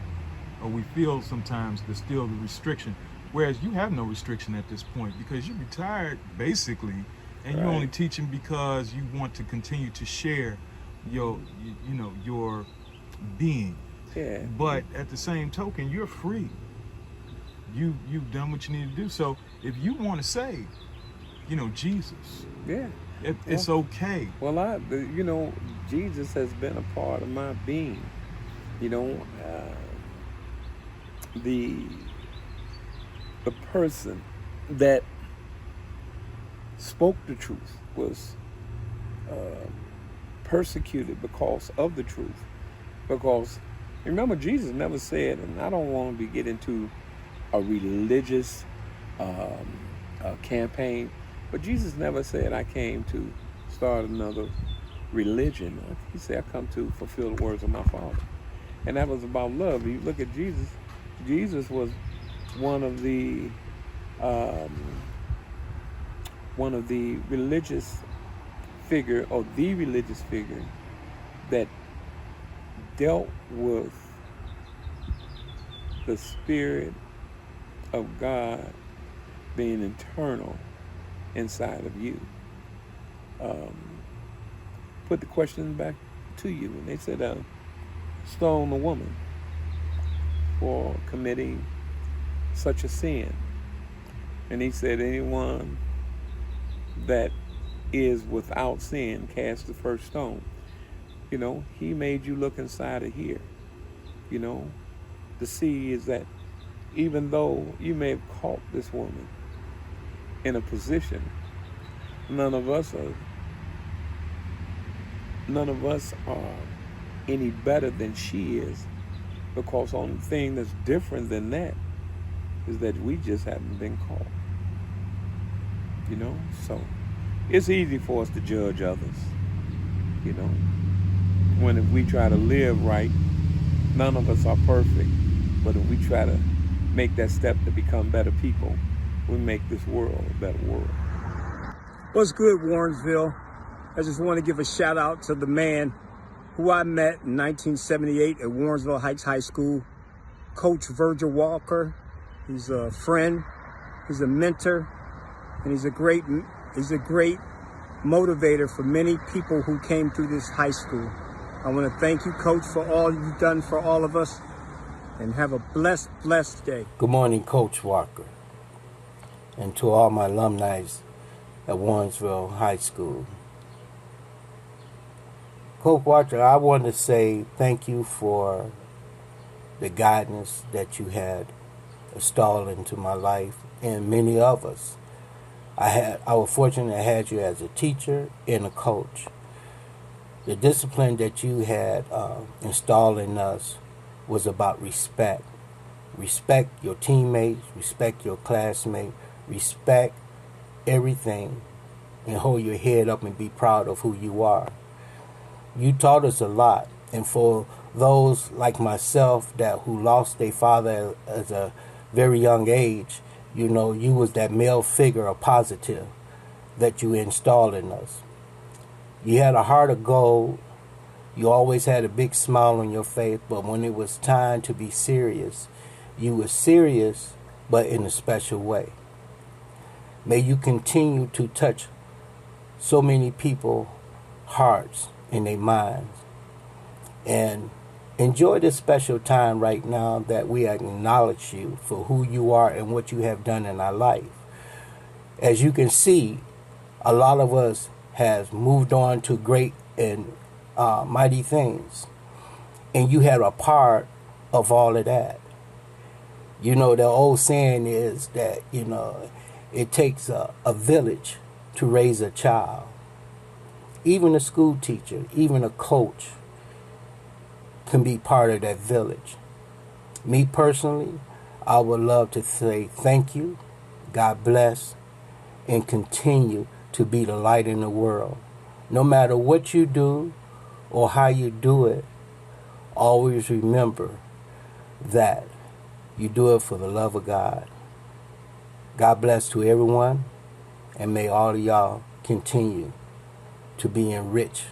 [SPEAKER 2] or we feel sometimes there's still the restriction. Whereas you have no restriction at this point, because you're retired basically, and you're only teaching because you want to continue to share your being.
[SPEAKER 3] Yeah.
[SPEAKER 2] But at the same token, you're free. You've done what you need to do. So if you want to say, Jesus,
[SPEAKER 3] yeah,
[SPEAKER 2] it's okay.
[SPEAKER 3] Well, Jesus has been a part of my being. The person that spoke the truth was persecuted because of the truth. Because remember, Jesus never said, and I don't want to get into a religious campaign, but Jesus never said, I came to start another religion. He said, I come to fulfill the words of my Father. And that was about love. You look at Jesus, Jesus was one of the religious figure, or the religious figure, that dealt with the Spirit of God being internal inside of you. Put the question back to you, and they said, stone a woman for committing such a sin. And he said, anyone that is without sin cast the first stone. You know, he made you look inside of here, you know, to see is that even though you may have caught this woman in a position, none of us are any better than she is, because the only thing that's different than that is that we just haven't been caught. You know, so it's easy for us to judge others, you know, when if we try to live right, none of us are perfect, but if we try to make that step to become better people, we make this world a better world.
[SPEAKER 19] What's good, Warrensville? I just want to give a shout out to the man who I met in 1978 at Warrensville Heights High School, Coach Virgil Walker. He's a friend, he's a mentor, and he's a great motivator for many people who came through this high school. I want to thank you, Coach, for all you've done for all of us, and have a blessed, blessed day.
[SPEAKER 20] Good morning, Coach Walker, and to all my alumni at Warrensville High School. Coach Walker, I want to say thank you for the guidance that you had installed into my life and many of us. I was fortunate I had you as a teacher and a coach. The discipline that you had installed in us was about respect. Respect your teammates, respect your classmates, respect everything, and hold your head up and be proud of who you are. You taught us a lot, and for those like myself who lost their father at a very young age, you know, you was that male figure of positive that you installed in us. You had a heart of gold. You always had a big smile on your face, but when it was time to be serious, you were serious, but in a special way. May you continue to touch so many people's hearts and their minds. And enjoy this special time right now that we acknowledge you for who you are and what you have done in our life. As you can see, a lot of us has moved on to great and mighty things. And you had a part of all of that. You know, the old saying is that, you know, it takes a village to raise a child. Even a school teacher, even a coach can be part of that village. Me personally, I would love to say thank you, God bless, and continue to be the light in the world. No matter what you do or how you do it, always remember that you do it for the love of God. God bless to everyone, and may all of y'all continue to be enriched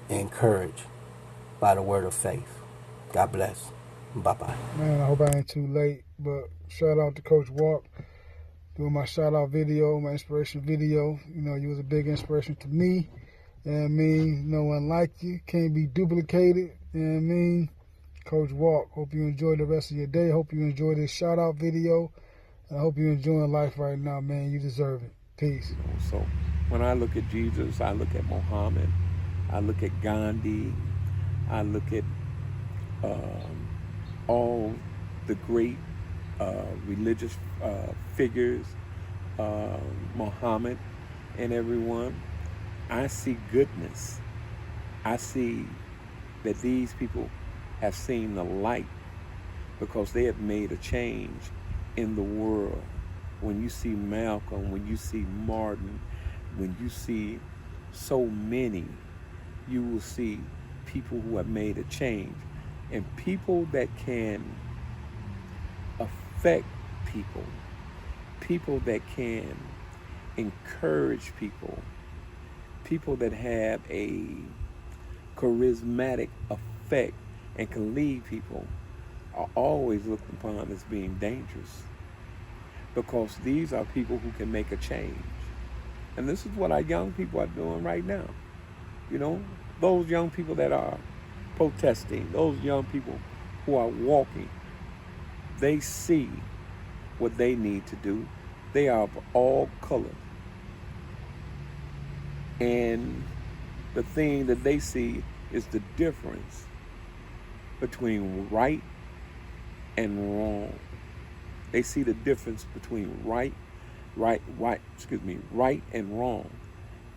[SPEAKER 20] and encouraged by the word of faith. God bless. Bye-bye.
[SPEAKER 21] Man, I hope I ain't too late, but shout out to Coach Walk. Doing my shout out video, my inspiration video. You know, you was a big inspiration to me. You know what I mean? No one like you. Can't be duplicated. You know what I mean? Coach Walk, hope you enjoy the rest of your day. Hope you enjoy this shout out video. And I hope you're enjoying life right now, man. You deserve it. Peace.
[SPEAKER 3] So when I look at Jesus, I look at Muhammad, I look at Gandhi, I look at all the great religious figures, Muhammad and everyone. I see goodness I see that these people have seen the light because they have made a change in the world. When you see Malcolm, when you see Martin, when you see so many, you will see people who have made a change. And people that can affect people, people that can encourage people, people that have a charismatic effect and can lead people are always looked upon as being dangerous, because these are people who can make a change. And this is what our young people are doing right now. You know, those young people that are protesting, those young people who are walking, they see what they need to do. They are of all colors. And the thing that they see is the difference between right and wrong. They see the difference between right and wrong.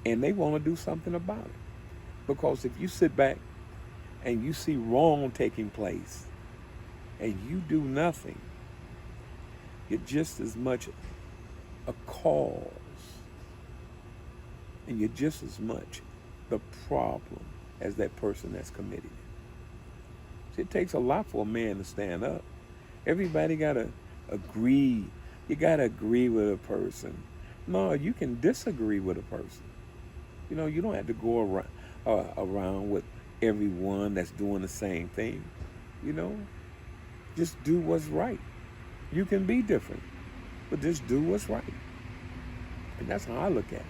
[SPEAKER 3] And they want to do something about it. Because if you sit back and you see wrong taking place and you do nothing, you're just as much a cause, and you're just as much the problem as that person that's committing it. See, it takes a lot for a man to stand up. Everybody gotta agree. You gotta agree with a person. No, you can disagree with a person. You know, you don't have to go around with everyone that's doing the same thing. You know, just do what's right. You can be different, but just do what's right. And that's how I look at it.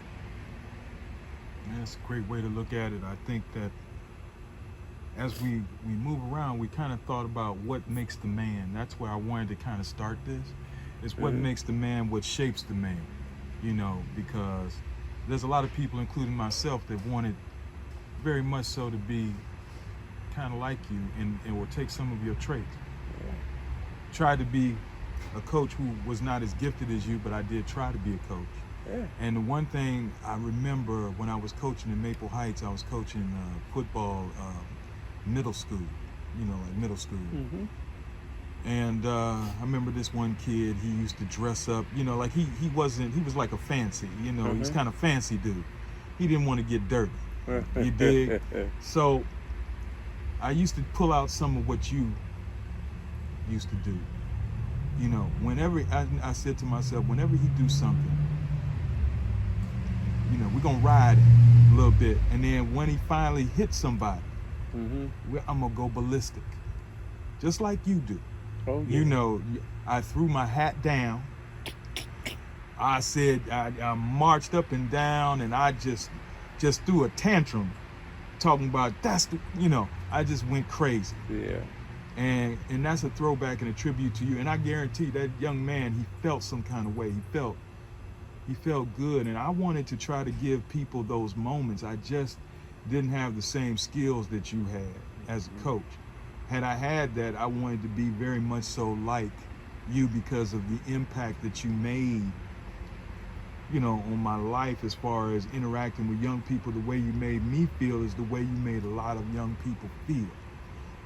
[SPEAKER 2] That's a great way to look at it. I think that as we move around, we kind of thought about what makes the man. That's where I wanted to kind of start this. It's what makes the man, what shapes the man, you know, because there's a lot of people, including myself, that wanted very much so to be kind of like you and will take some of your traits. Tried to be a coach who was not as gifted as you, but I did try to be a coach.
[SPEAKER 3] Yeah.
[SPEAKER 2] And the one thing I remember when I was coaching in Maple Heights, I was coaching football, middle school, you know, like middle school.
[SPEAKER 3] Mm-hmm.
[SPEAKER 2] And I remember this one kid, he used to dress up, you know, like he was like a fancy, you know, he's kind of fancy dude. He didn't want to get dirty, you dig? So I used to pull out some of what you used to do. You know, whenever I said to myself, whenever he do something, you know, we're gonna ride it a little bit, and then when he finally hits somebody, I'm gonna go ballistic, just like you do.
[SPEAKER 3] Oh, yeah.
[SPEAKER 2] You know, I threw my hat down. I said, I marched up and down, and I just threw a tantrum, talking about that's the, you know, I just went crazy.
[SPEAKER 3] Yeah.
[SPEAKER 2] And that's a throwback and a tribute to you. And I guarantee that young man, he felt some kind of way. He felt good. And I wanted to try to give people those moments. I just didn't have the same skills that you had as a coach. Had I had that, I wanted to be very much so like you because of the impact that you made, you know, on my life as far as interacting with young people. The way you made me feel is the way you made a lot of young people feel.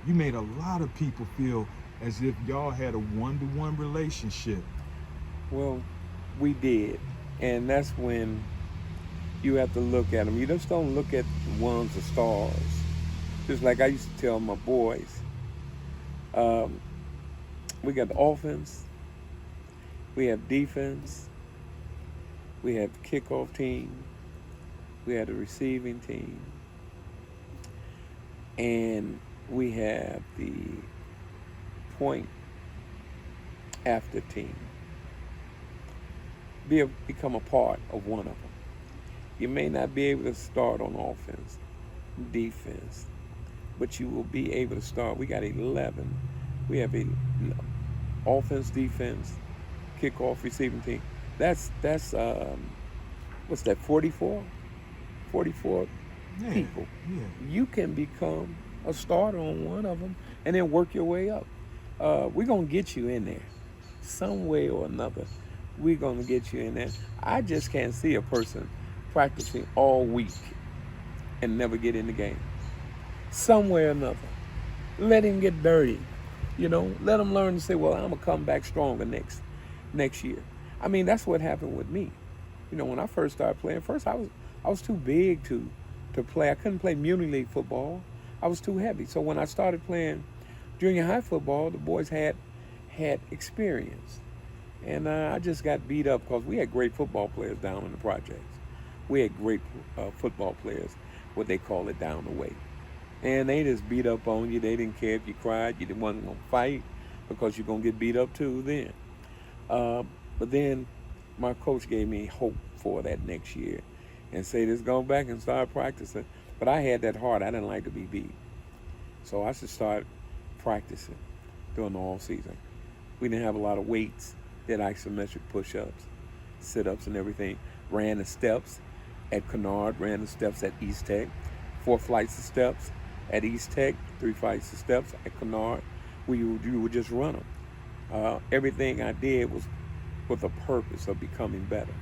[SPEAKER 2] You made a lot of people feel as if y'all had a one-to-one relationship.
[SPEAKER 3] Well, we did. And that's when you have to look at them. You just don't look at the ones, the stars. Just like I used to tell my boys, we got the offense, we have defense, we have the kickoff team, we have the receiving team, and we have the point after team. Become a part of one of them. You may not be able to start on offense, defense, but you will be able to start. We got 11. We have a offense, defense, kickoff, receiving team. That's what's that, 44? 44 people.
[SPEAKER 2] Yeah.
[SPEAKER 3] You can become a starter on one of them and then work your way up. We're going to get you in there some way or another. We're going to get you in there. I just can't see a person practicing all week and never get in the game. some way or another. Let him get dirty, let him learn to say, well, I'm gonna come back stronger next year. I mean, that's what happened with me. When I first started playing, first I was too big to play. I couldn't play Muni League football. I was too heavy. So when I started playing junior high football, the boys had experience. And I just got beat up because we had great football players down in the projects. We had great football players, what they call it, down the way. And they just beat up on you. They didn't care if you cried. You wasn't going to fight because you're going to get beat up too then. But then my coach gave me hope for that next year and said, let's go back and start practicing. But I had that heart. I didn't like to be beat. So I should start practicing during the all season. We didn't have a lot of weights, did isometric push-ups, sit-ups and everything. Ran the steps at Kennard, ran the steps at East Tech, 4 flights of steps at East Tech, 3 flights of steps at Kennard. You would just run them. Everything I did was with a purpose of becoming better.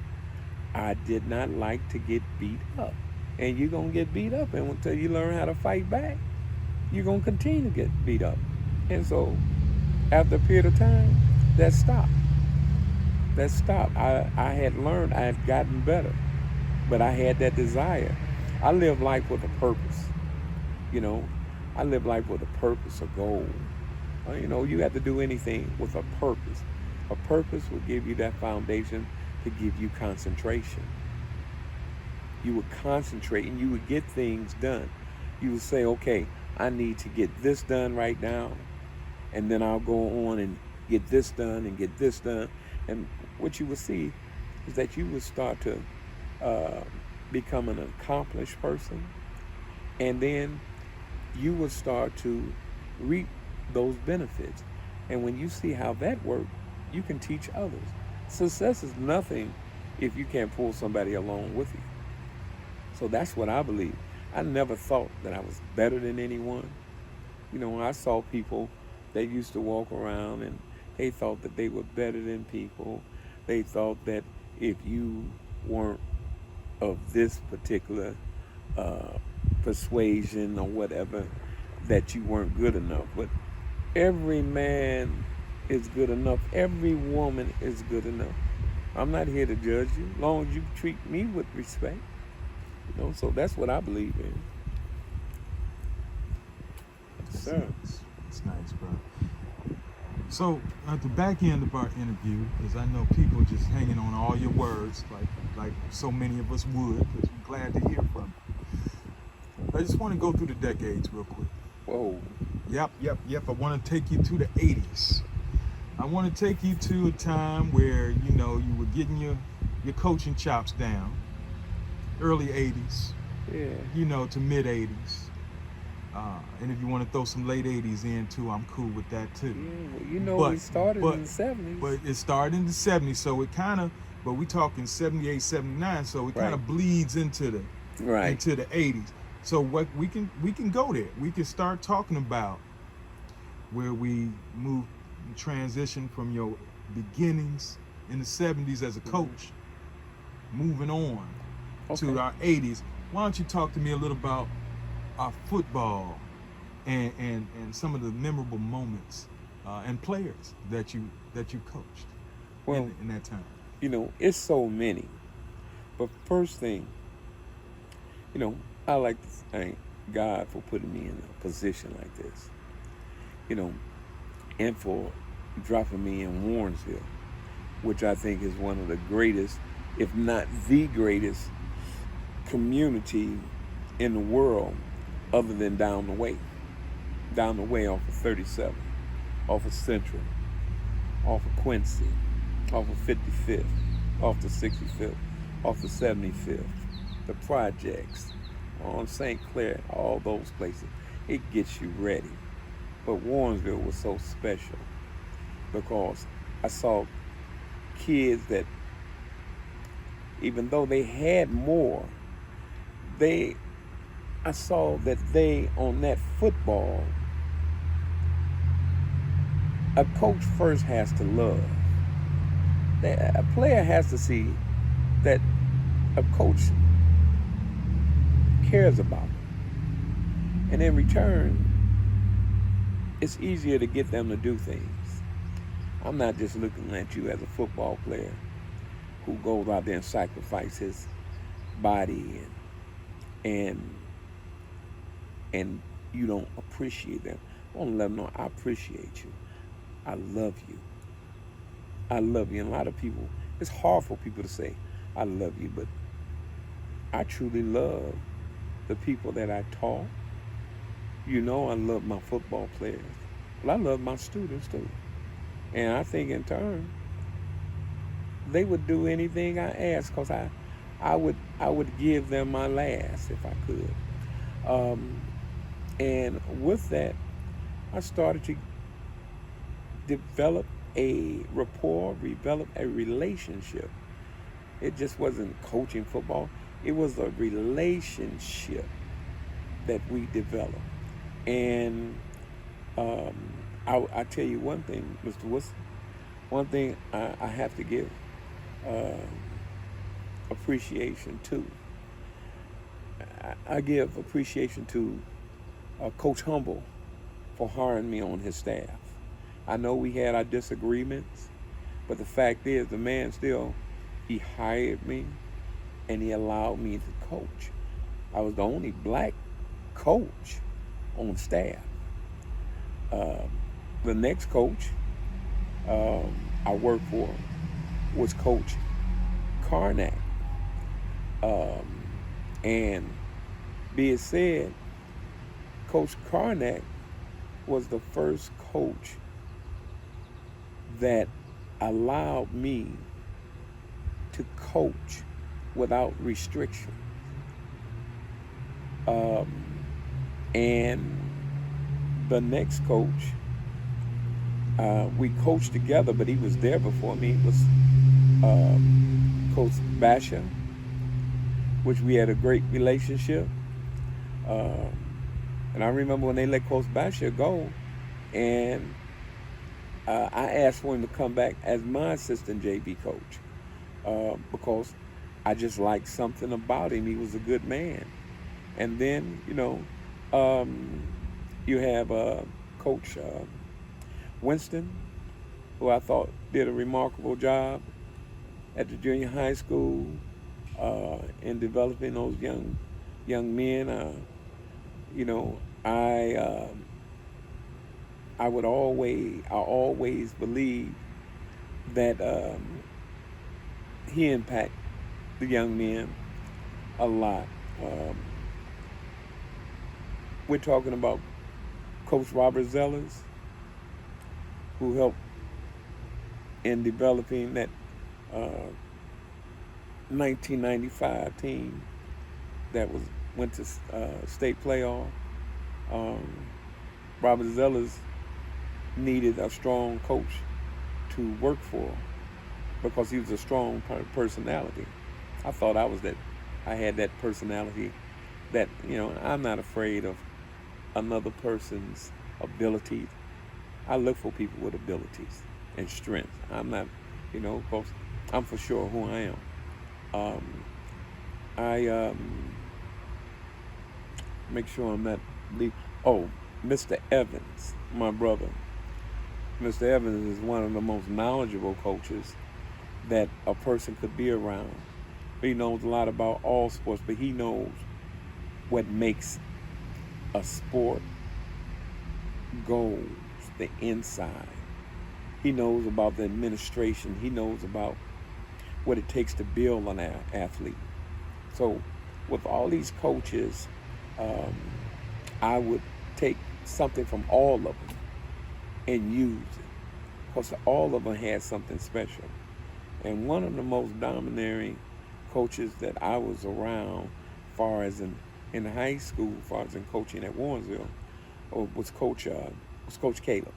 [SPEAKER 3] I did not like to get beat up. And you're going to get beat up, and until you learn how to fight back, you're going to continue to get beat up. And so after a period of time, that stopped. I had learned, I had gotten better, but I had that desire. I live life with a purpose. I live life with a purpose, a goal. You have to do anything with a purpose. A purpose will give you that foundation to give you concentration. You would concentrate and you would get things done. You would say, okay, I need to get this done right now, and then I'll go on and get this done and get this done. And what you will see is that you will start to become an accomplished person, and then you will start to reap those benefits. And when you see how that works, you can teach others. Success is nothing if you can't pull somebody along with you. So that's what I believe. I never thought that I was better than anyone. I saw people that used to walk around and they thought that they were better than people. They thought that if you weren't of this particular persuasion or whatever, that you weren't good enough. But every man is good enough. Every woman is good enough. I'm not here to judge you, as long as you treat me with respect. So that's what I believe in. Sir.
[SPEAKER 2] It's nice, bro. So at the back end of our interview, because I know people just hanging on all your words, like so many of us would, because we're glad to hear from you. I just want to go through the decades real quick.
[SPEAKER 3] Whoa.
[SPEAKER 2] Yep. I want to take you to the 80s. I want to take you to a time where, you were getting your coaching chops down. Early 80s, to mid 80s. And if you want to throw some late 80s in too, I'm cool with that too.
[SPEAKER 3] We started in the 70s.
[SPEAKER 2] But it started in the 70s, so it kind of, but we talking 78, 79, so it kind of bleeds into the 80s. So what we can go there. We can start talking about where we move, transition from your beginnings in the 70s as a coach, moving on to our 80s. Why don't you talk to me a little about our football and some of the memorable moments and players that you coached in that time?
[SPEAKER 3] It's so many. But first thing, I like to thank God for putting me in a position like this. And for dropping me in Warrensville, which I think is one of the greatest, if not the greatest, community in the world other than down the way off of 37, off of Central, off of Quincy, off of 55th, off the 65th, off the 75th, the projects on St. Clair, all those places. It gets you ready. But Warrensville was so special because I saw kids that, even though they had more, I saw that they, on that football, a coach first has to love. A player has to see that a coach cares about them. And in return, it's easier to get them to do things. I'm not just looking at you as a football player who goes out there and sacrifices his body and you don't appreciate them. I want to let them know I appreciate you. I love you. I love you. And a lot of people, it's hard for people to say, I love you, but I truly love the people that I taught. You know, I love my football players, but I love my students too. And I think in turn, they would do anything I asked, because I would give them my last if I could. And with that, I started to develop a rapport, develop a relationship. It just wasn't coaching football. It was a relationship that we developed. And I tell you one thing, Mr. Wilson, one thing I have to give appreciation to. I give appreciation to Coach Humble for hiring me on his staff. I know we had our disagreements, but the fact is, the man still, he hired me and he allowed me to coach. I was the only black coach on staff. The next coach I worked for was Coach Karnak. And be it said, Coach Karnak was the first coach that allowed me to coach without restriction. And the next coach, we coached together, but he was there before me. It was Coach Basha, which we had a great relationship. And I remember when they let Coach Basha go, and I asked for him to come back as my assistant JV coach because I just liked something about him. He was a good man. And then, you know, you have Coach Winston, who I thought did a remarkable job at the junior high school in developing those young men. You know, I always believe that he impacted the young men a lot. We're talking about Coach Robert Zellers, who helped in developing that 1995 team that went to state playoff. Robert Zellers needed a strong coach to work for because he was a strong personality. I thought I had that personality that, you know, I'm not afraid of another person's ability. I look for people with abilities and strength. I'm not, you know, because I'm for sure who I am. Make sure I'm not Mr. Evans, my brother. Mr. Evans is one of the most knowledgeable coaches that a person could be around. He knows a lot about all sports, but he knows what makes a sport goals, the inside. He knows about the administration. He knows about what it takes to build an athlete. So with all these coaches, I would take something from all of them and use it, because all of them had something special. And one of the most domineering coaches that I was around, far as in high school, far as in coaching at Warrensville, was Coach Caleb.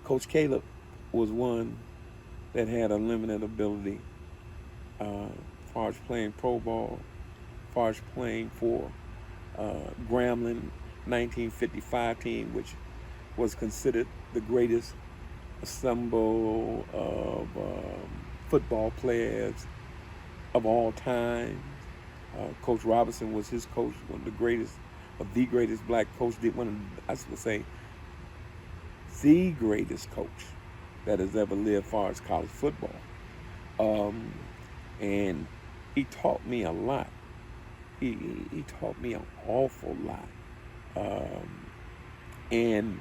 [SPEAKER 3] Coach Caleb was one that had a limited ability, far as playing pro ball, far as playing for Grambling 1955 team, which was considered the greatest assemble of football players of all time. Coach Robinson was his coach, one of the greatest the greatest black coach, I would say, the greatest coach that has ever lived as far as college football. And he taught me a lot. He taught me an awful lot. And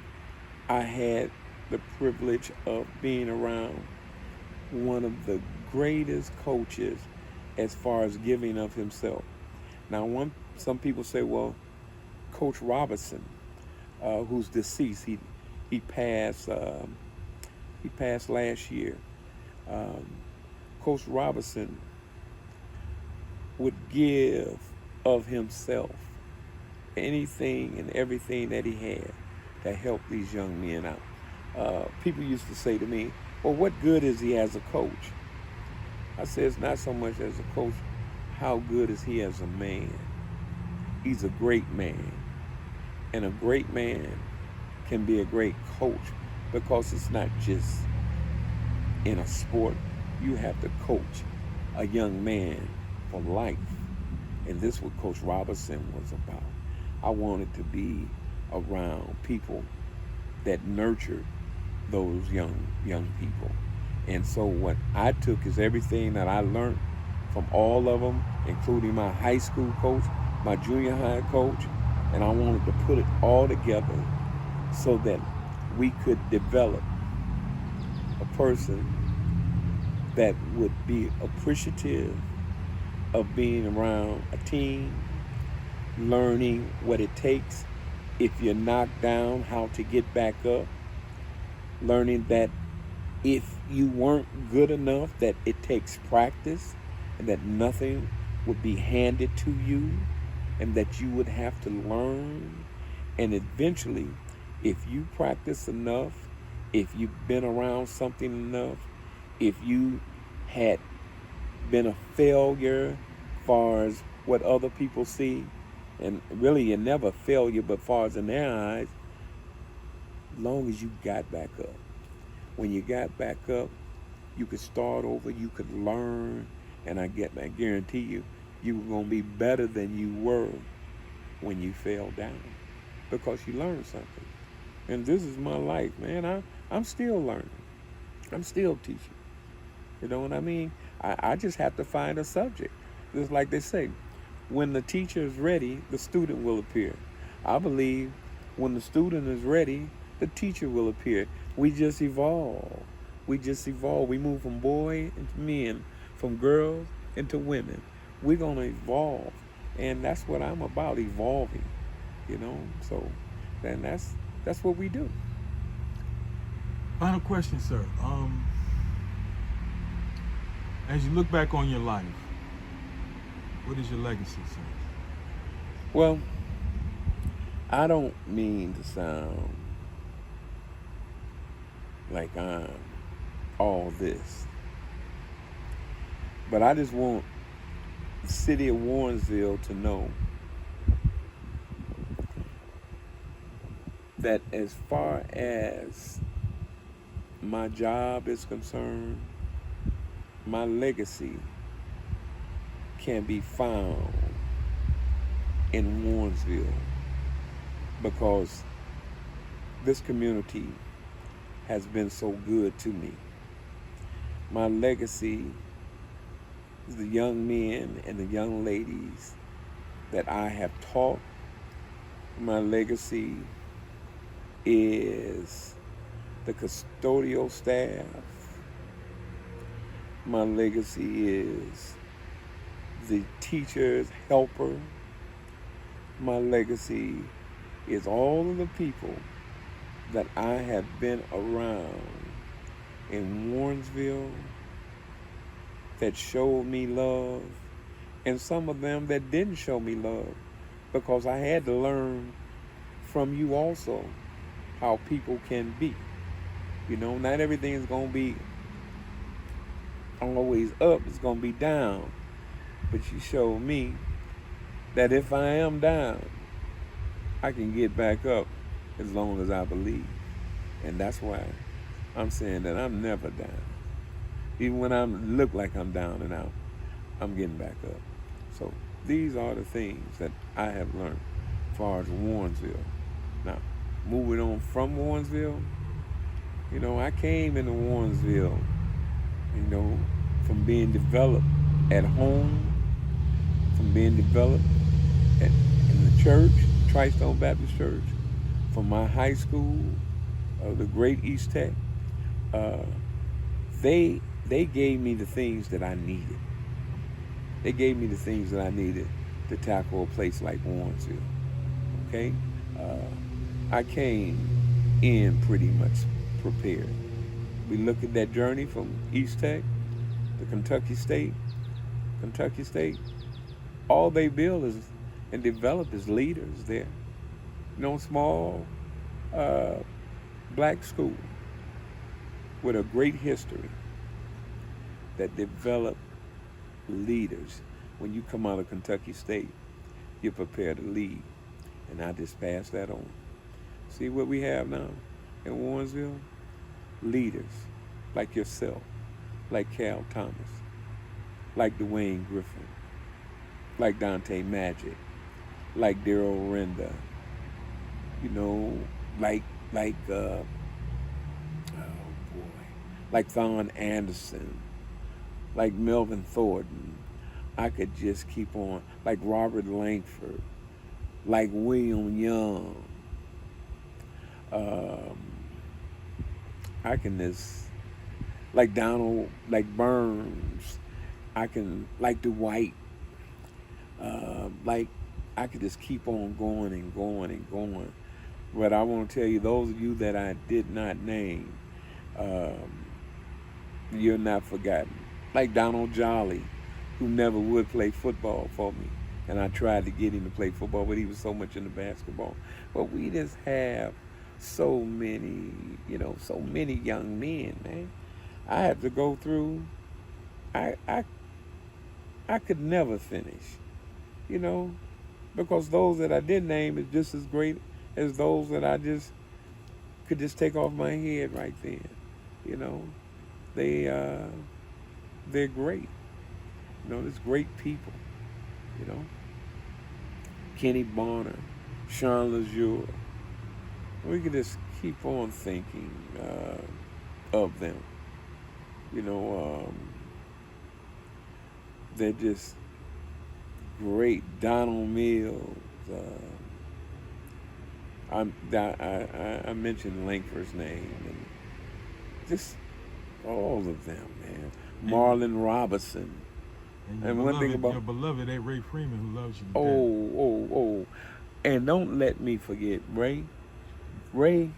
[SPEAKER 3] I had the privilege of being around one of the greatest coaches as far as giving of himself. Now, some people say, well, Coach Robinson, who's deceased, he passed last year. Coach Robinson would give of himself anything and everything that he had to help these young men out. People used to say to me, well, what good is he as a coach? I said, it's not so much as a coach, how good is he as a man? He's a great man. And a great man can be a great coach because it's not just in a sport. You have to coach a young man for life. And this is what Coach Robinson was about. I wanted to be around people that nurtured those young people. And so what I took is everything that I learned from all of them, including my high school coach, my junior high coach, and I wanted to put it all together so that we could develop a person that would be appreciative of being around a team, learning what it takes if you're knocked down, how to get back up, learning that if you weren't good enough, that it takes practice and that nothing would be handed to you and that you would have to learn. And eventually, if you practice enough, if you've been around something enough, if you had been a failure as far as what other people see, and really you're never a failure, but far as in their eyes, as long as you got back up. When you got back up, you could start over, you could learn, and I guarantee you, you were going to be better than you were when you fell down because you learned something. And this is my life, man. I'm still learning. I'm still teaching. You know what I mean? I just have to find a subject. Just like they say, when the teacher is ready, the student will appear. I believe when the student is ready, the teacher will appear. We just evolve. We move from boy into men, from girls into women. We're going to evolve. And that's what I'm about, evolving. You know? So then that's what we do.
[SPEAKER 2] Final question, sir. As you look back on your life, what is your legacy, sir?
[SPEAKER 3] Well, I don't mean to sound like I'm all this, but I just want the city of Warrensville to know that as far as my job is concerned, my legacy can be found in Warrensville because this community has been so good to me. My legacy is the young men and the young ladies that I have taught. My legacy is the custodial staff. My legacy is the teacher's helper. My legacy is all of the people that I have been around in Warrensville that showed me love, and some of them that didn't show me love, because I had to learn from you also how people can be. You know, not everything is going to be always up, it's going to be down. But you showed me that if I am down, I can get back up as long as I believe. And that's why I'm saying that I'm never down. Even when I look like I'm down and out, I'm getting back up. So these are the things that I have learned as far as Warrensville. Now, moving on from Warrensville, I came into Warrensville, from being developed at home, from being developed in the church, Tri-Stone Baptist Church, from my high school, the Great East Tech. They gave me the things that I needed. They gave me the things that I needed to tackle a place like Warrensville. Okay, I came in pretty much prepared. We look at that journey from East Tech to Kentucky State. All they build is and develop is leaders there. Small black school with a great history that develop leaders. When you come out of Kentucky State, you're prepared to lead. And I just pass that on. See what we have now in Warrensville? Leaders like yourself, like Cal Thomas, like Dwayne Griffin, like Dante Magic, like Daryl Renda, like Thon Anderson, like Melvin Thornton. I could just keep on, like Robert Langford, like William Young. I can just, like Donald, like Burns. I can, like Dwight. I could just keep on going and going and going. But I want to tell you, those of you that I did not name, you're not forgotten. Like Donald Jolly, who never would play football for me. And I tried to get him to play football, but he was so much into basketball. But we just have so many young men, man. I have to go through, I could never finish, because those that I did name is just as great as those that I just could just take off my head right then. They're great. There's great people. Kenny Bonner, Sean Lejeune. We could just keep on thinking of them. They're just great. Donald Mills. I mentioned Langford's name, and just all of them, man. Marlon Robinson.
[SPEAKER 2] And
[SPEAKER 3] one thing about
[SPEAKER 2] your beloved Ray Freeman, who loves you to death.
[SPEAKER 3] Oh. And don't let me forget Ray. Ray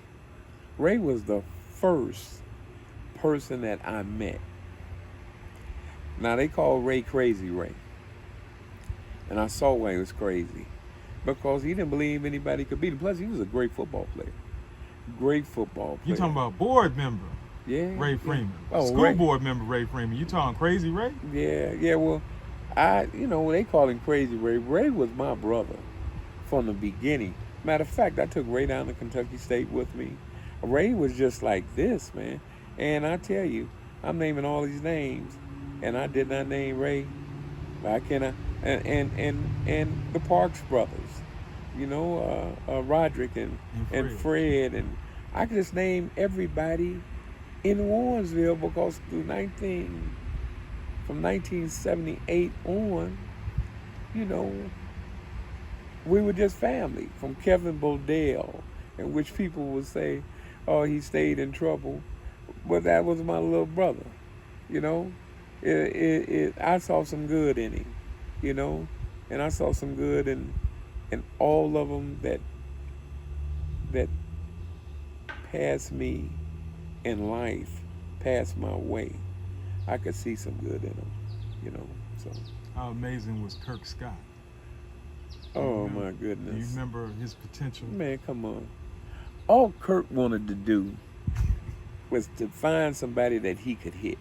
[SPEAKER 3] was the first person that I met. Now they call Ray Crazy Ray. And I saw why he was crazy. Because he didn't believe anybody could beat him. Plus he was a great football player. Great football player.
[SPEAKER 2] You're talking about board member.
[SPEAKER 3] Yeah.
[SPEAKER 2] Ray Freeman.
[SPEAKER 3] Oh,
[SPEAKER 2] School board member Ray Freeman. You talking Crazy Ray?
[SPEAKER 3] Yeah, well, they call him Crazy Ray. Ray was my brother from the beginning. Matter of fact, I took Ray down to Kentucky State with me. Ray was just like this, man. And I tell you, I'm naming all these names, and I did not name Ray. I cannot. And the Parks brothers, Roderick and Fred, and I could just name everybody in Warrensville, because from 1978 on, we were just family. From Kevin Bodell, in which people would say, oh, he stayed in trouble. But that was my little brother, I saw some good in him, and I saw some good in all of them that passed me in life, passed my way. I could see some good in them, so.
[SPEAKER 2] How amazing was Kirk Scott?
[SPEAKER 3] Oh my goodness.
[SPEAKER 2] Do you remember his potential?
[SPEAKER 3] Man, come on. All Kirk wanted to do was to find somebody that he could hit.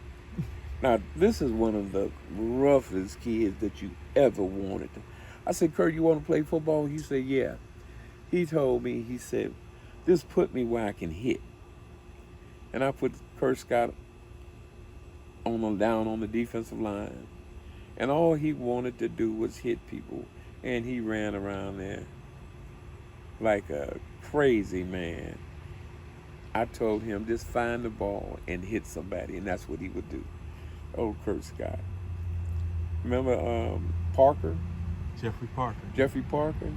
[SPEAKER 3] Now, this is one of the roughest kids that you ever wanted to. I said, Kirk, you want to play football? He said, yeah. He told me, he said, just put me where I can hit. And I put Kirk Scott down on the defensive line. And all he wanted to do was hit people. And he ran around there like a crazy man. I told him just find the ball and hit somebody, and that's what he would do. Old Kurt Scott. Remember Parker?
[SPEAKER 2] Jeffrey Parker.
[SPEAKER 3] Jeffrey Parker?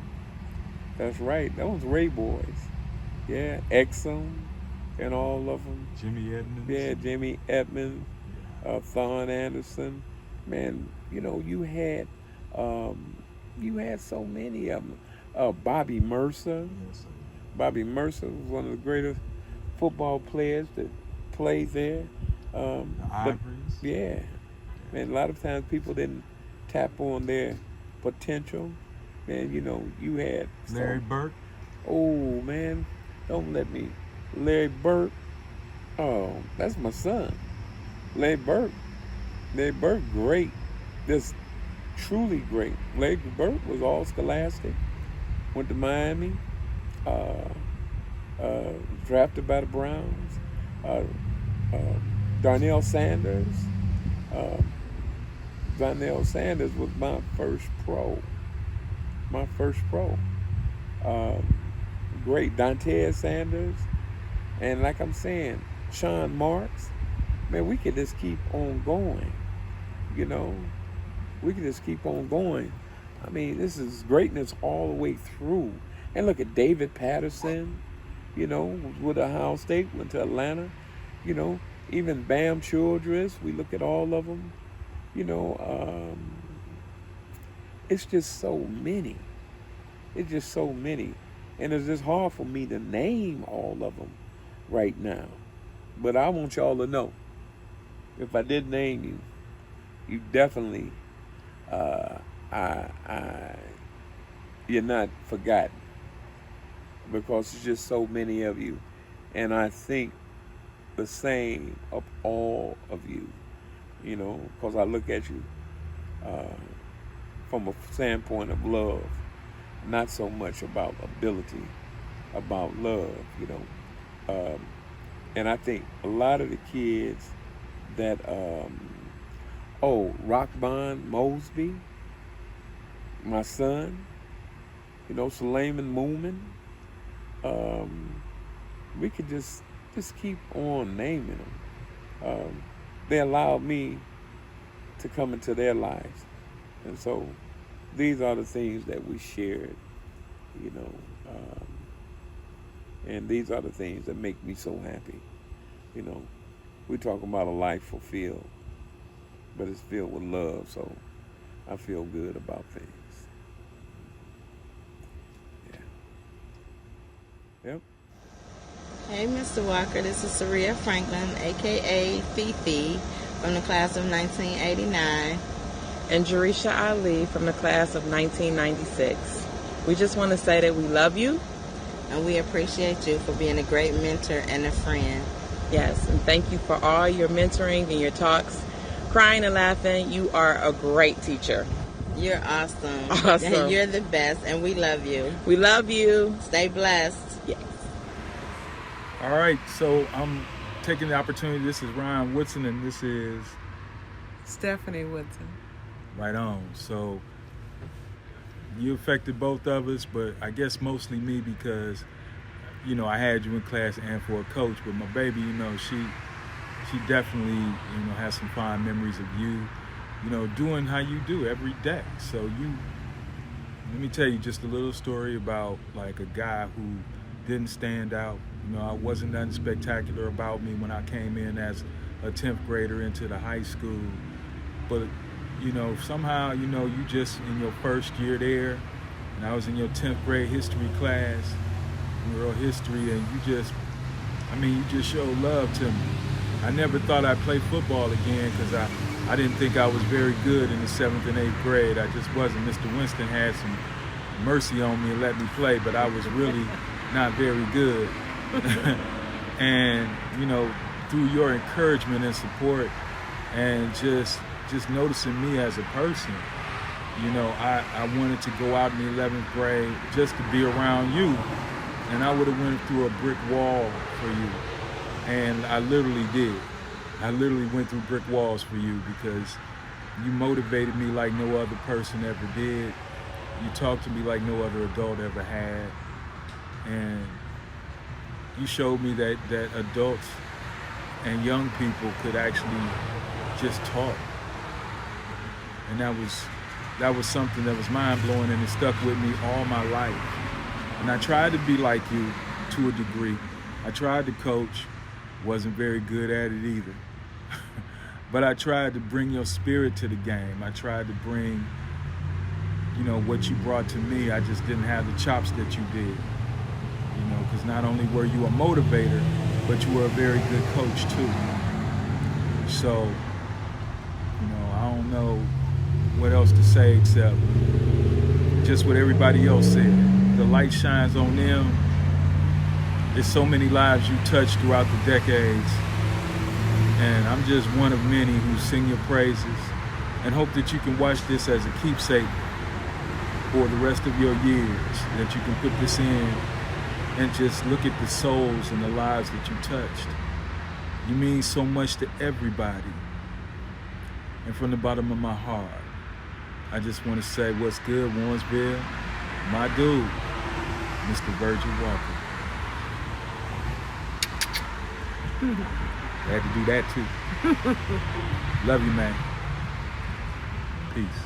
[SPEAKER 3] That's right. Those Ray boys. Yeah, Exum and all of them.
[SPEAKER 2] Jimmy Edmonds.
[SPEAKER 3] Yeah, Jimmy Edmonds, Thon Anderson. Man, you know, you had so many of them. Bobby Mercer.
[SPEAKER 2] Yes,
[SPEAKER 3] Bobby Mercer was one of the greatest football players that played there.
[SPEAKER 2] the Ivories.
[SPEAKER 3] Yeah. Man, a lot of times people didn't tap on their potential. Man, you know, you had
[SPEAKER 2] Larry Burke.
[SPEAKER 3] Oh, man, don't let me. Larry Burke. Oh, that's my son. Larry Burke. Larry Burke, great. Just truly great. Larry Burke was all scholastic. Went to Miami. Drafted by the Browns. Darnell Sanders. Darnell Sanders was my first pro. Great. Dante Sanders. And like I'm saying, Sean Marks. Man, we could just keep on going. You know? We could just keep on going. I mean, this is greatness all the way through. And look at David Patterson, you know, was with Ohio State, went to Atlanta. You know, even Bam Childress, we look at all of them. You know, it's just so many. It's just so many. And it's just hard for me to name all of them right now. But I want y'all to know, if I did name you, you definitely, you're not forgotten. Because there's just so many of you. And I think the same of all of you. You know, because I look at you from a standpoint of love, not so much about ability, about love, you know. And I think a lot of the kids that, Rockbond Mosby, my son, you know, Suleiman Moomin, we could just keep on naming them. They allowed me to come into their lives. And so these are the things that we shared, you know, and these are the things that make me so happy. You know, we talk about a life fulfilled, but it's filled with love, so I feel good about things. Yeah. Yep.
[SPEAKER 1] Hey, Mr. Walker, this is Saria Franklin, a.k.a. Fifi, from the class of 1989.
[SPEAKER 22] And Jerisha Ali from the class of 1996. We just want to say that we love you.
[SPEAKER 1] And we appreciate you for being a great mentor and a friend.
[SPEAKER 22] Yes, and thank you for all your mentoring and your talks. Crying and laughing, you are a great teacher.
[SPEAKER 1] You're awesome.
[SPEAKER 22] Awesome.
[SPEAKER 1] You're the best, and we love you.
[SPEAKER 22] We love you.
[SPEAKER 1] Stay blessed.
[SPEAKER 22] Yes.
[SPEAKER 2] All right, so I'm taking the opportunity. This is Ryan Woodson, and this is
[SPEAKER 23] Stephanie Woodson.
[SPEAKER 2] Right on. So you affected both of us, but I guess mostly me because, you know, I had you in class and for a coach. But my baby, you know, she definitely, you know, has some fond memories of you, you know, doing how you do every day. So let me tell you just a little story about like a guy who didn't stand out. You know, I wasn't nothing spectacular about me when I came in as a 10th grader into the high school. But, you know, somehow, you know, you just in your first year there, and I was in your 10th grade history class, world history, and you just showed love to me. I never thought I'd play football again because I didn't think I was very good in the 7th and 8th grade. I just wasn't. Mr. Winston had some mercy on me and let me play, but I was really not very good. And, you know, through your encouragement and support and just noticing me as a person, you know, I wanted to go out in the 11th grade just to be around you, and I would have went through a brick wall for you. And I literally did. I literally went through brick walls for you because you motivated me like no other person ever did. You talked to me like no other adult ever had. And you showed me that adults and young people could actually just talk. And that was something that was mind-blowing, and it stuck with me all my life. And I tried to be like you to a degree. I tried to coach, wasn't very good at it either. But I tried to bring your spirit to the game. I tried to bring, what you brought to me. I just didn't have the chops that you did. Because not only were you a motivator, but you were a very good coach too. So, I don't know what else to say except just what everybody else said. The light shines on them. There's so many lives you touched throughout the decades. And I'm just one of many who sing your praises and hope that you can watch this as a keepsake for the rest of your years, that you can put this in and just look at the souls and the lives that you touched. You mean so much to everybody. And from the bottom of my heart, I just want to say, what's good, Warrensville? My dude, Mr. Virgil Walker. Had to do that too. Love you, man. Peace.